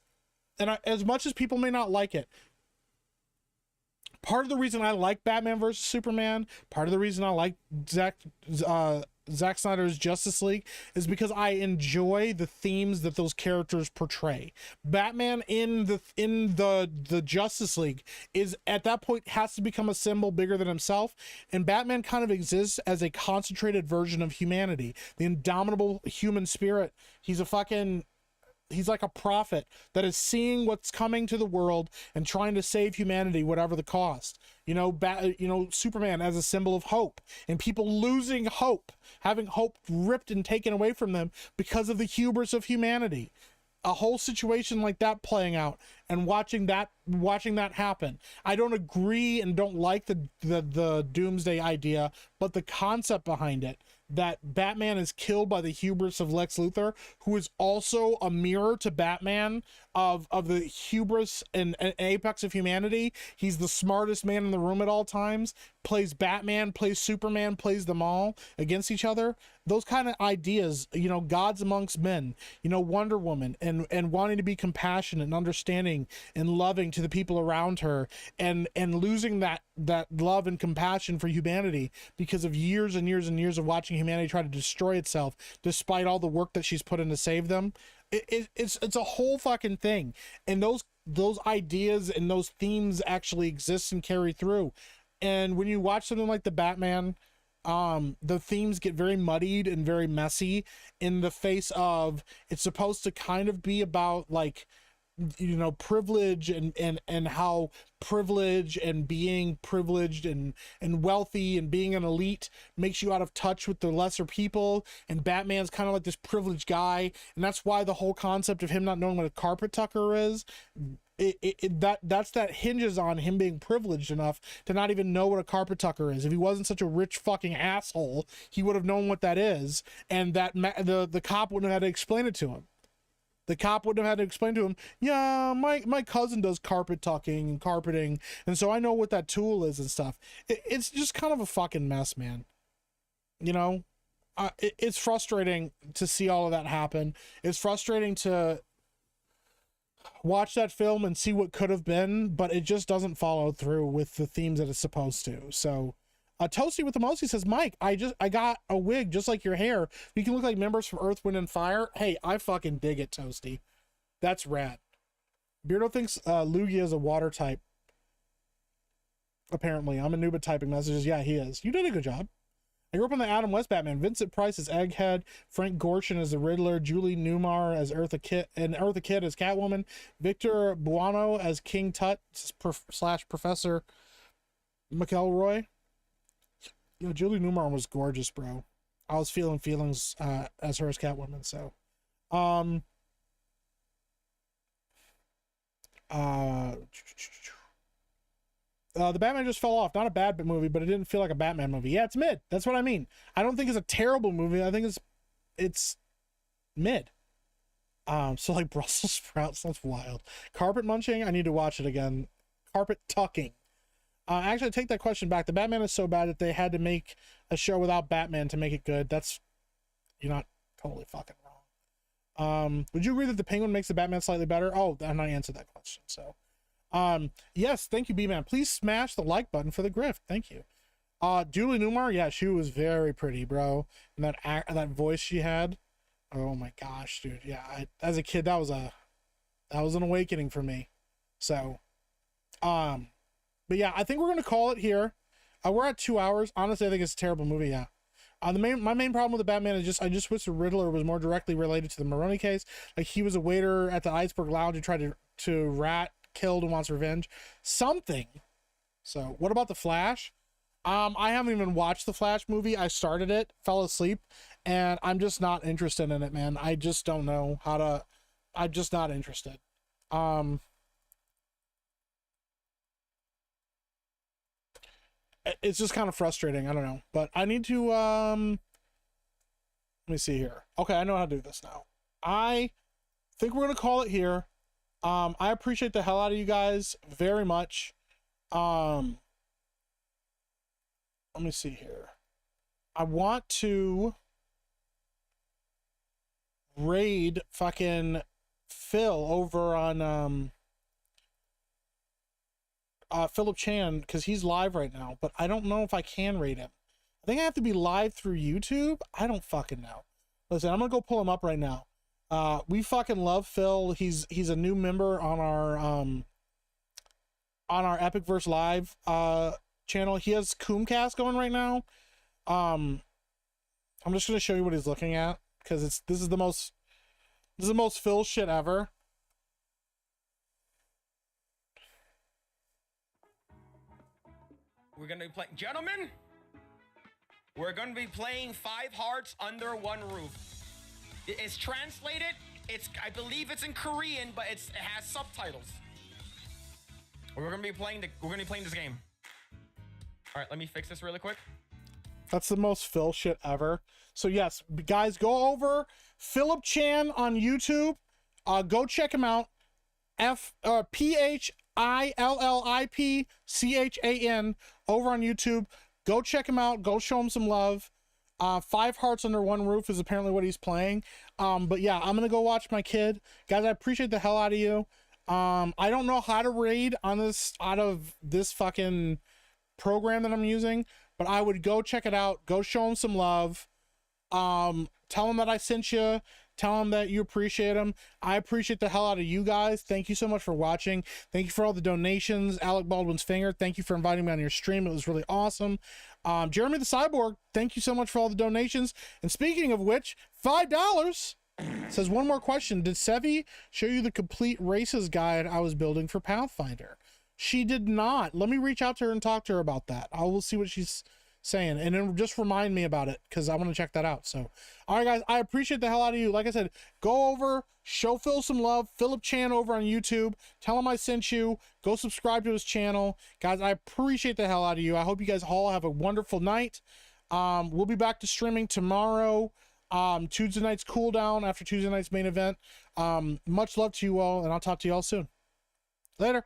and as much as people may not like it, part of the reason I like Batman versus Superman, part of the reason I like Zack Snyder's Justice League, is because I enjoy the themes that those characters portray. Batman in the Justice League is, at that point, has to become a symbol bigger than himself, and Batman kind of exists as a concentrated version of humanity, the indomitable human spirit. He's like a prophet that is seeing what's coming to the world and trying to save humanity, whatever the cost. You know, Superman as a symbol of hope, and people losing hope, having hope ripped and taken away from them because of the hubris of humanity. A whole situation like that playing out, and watching that happen. I don't agree and don't like the doomsday idea, but the concept behind it, that Batman is killed by the hubris of Lex Luthor, who is also a mirror to Batman of the hubris and apex of humanity. He's the smartest man in the room at all times, plays Batman, plays Superman, plays them all against each other. Those kind of ideas, you know, gods amongst men, you know, Wonder Woman, and wanting to be compassionate and understanding and loving to the people around her, and losing that love and compassion for humanity because of years and years and years of watching humanity try to destroy itself despite all the work that she's put in to save them. It's a whole fucking thing, and those ideas and those themes actually exist and carry through. And when you watch something like the Batman, the themes get very muddied and very messy in the face of, it's supposed to kind of be about, like, you know, privilege and how privilege and being privileged and wealthy and being an elite makes you out of touch with the lesser people, and Batman's kind of like this privileged guy, and that's why the whole concept of him not knowing what a carpet tucker is, that hinges on him being privileged enough to not even know what a carpet tucker is. If he wasn't such a rich fucking asshole, he would have known what that is, and that the cop wouldn't have had to explain it to him. The cop wouldn't have had to explain to him, yeah, my cousin does carpet tucking and carpeting, and so I know what that tool is and stuff. It's just kind of a fucking mess, man. You know, it's frustrating to see all of that happen. It's frustrating to watch that film and see what could have been, but it just doesn't follow through with the themes that it's supposed to. So, Toasty with the Mosey says, Mike, I got a wig just like your hair. You can look like members from Earth, Wind, and Fire. Hey, I fucking dig it, Toasty. That's rad. Beardo thinks Lugia is a water type. Apparently. I'm a noob at typing messages. Yeah, he is. You did a good job. I grew up on the Adam West Batman. Vincent Price as Egghead, Frank Gorshin as the Riddler, Julie Newmar as Eartha Kitt as Catwoman, Victor Buono as King Tut / Professor McElroy. You know, Julie Newmar was gorgeous, bro. I was feeling feelings as her as Catwoman. So, the Batman just fell off. Not a bad movie, but it didn't feel like a Batman movie. Yeah, it's mid. That's what I mean. I don't think it's a terrible movie. I think it's mid. So like Brussels sprouts, that's wild. Carpet munching, I need to watch it again. Carpet tucking. Actually, I take that question back. The Batman is so bad that they had to make a show without Batman to make it good. You're not totally fucking wrong. Would you agree that the Penguin makes the Batman slightly better? Oh, and I answered that question. So, yes, thank you, B-Man. Please smash the like button for the grift. Thank you. Julie Newmar, yeah, she was very pretty, bro. And that voice she had, oh my gosh, dude. Yeah, as a kid, that was an awakening for me. So, but yeah, I think we're gonna call it here. We're at 2 hours. Honestly, I think it's a terrible movie. Yeah. My main problem with the Batman is I just wish the Riddler was more directly related to the Maroney case. Like he was a waiter at the Iceberg Lounge who tried to rat, killed, and wants revenge. Something. So, what about the Flash? I haven't even watched the Flash movie. I started it, fell asleep, and I'm just not interested in it, man. I just don't know how to. I'm just not interested. It's just kind of frustrating. I don't know, but I need to. Let me see here. Okay, I know how to do this now. I think we're gonna call it here. I appreciate the hell out of you guys very much. Let me see here. I want to raid fucking Phil over on Philip Chan because he's live right now, but I don't know if I can raid him. I think I have to be live through YouTube. I don't fucking know. Listen, I'm gonna go pull him up right now. We fucking love Phil. He's a new member on our Epic Verse Live channel. He has Coomcast going right now. I'm just gonna show you what he's looking at because this is the most Phil shit ever. We're gonna be playing, gentlemen. We're gonna be playing 5 Hearts Under One Roof. It's translated. I believe it's in Korean, but it has subtitles. We're gonna be playing this game. All right, let me fix this really quick. That's the most Phil shit ever. So yes, guys, go over Philip Chan on YouTube. Go check him out. PHILLIPCHAN over on YouTube. Go check him out. Go show him some love. 5 Hearts Under One Roof is apparently what he's playing. But yeah, I'm gonna go watch my kid. Guys, I appreciate the hell out of you. I don't know how to raid on this out of this fucking program that I'm using, but I would go check it out. Go show him some love. Tell him that I sent you. Tell him that you appreciate him. I appreciate the hell out of you guys. Thank you so much for watching. Thank you for all the donations. Alec Baldwin's Finger, thank you for inviting me on your stream. It was really awesome. Jeremy the Cyborg, thank you so much for all the donations. And speaking of which, $5 says one more question. Did Sevi show you the complete races guide I was building for Pathfinder? She did not. Let me reach out to her and talk to her about that. I will see what she's saying, and then just remind me about it because I want to check that out. So all right guys, I appreciate the hell out of you. Like I said, go over, show Phil some love. Philip Chan over on YouTube, tell him I sent you. Go subscribe to his channel. Guys, I appreciate the hell out of you. I hope you guys all have a wonderful night. We'll be back to streaming tomorrow. Tuesday night's cool down after Tuesday night's main event. Much love to you all, and I'll talk to you all soon. Later.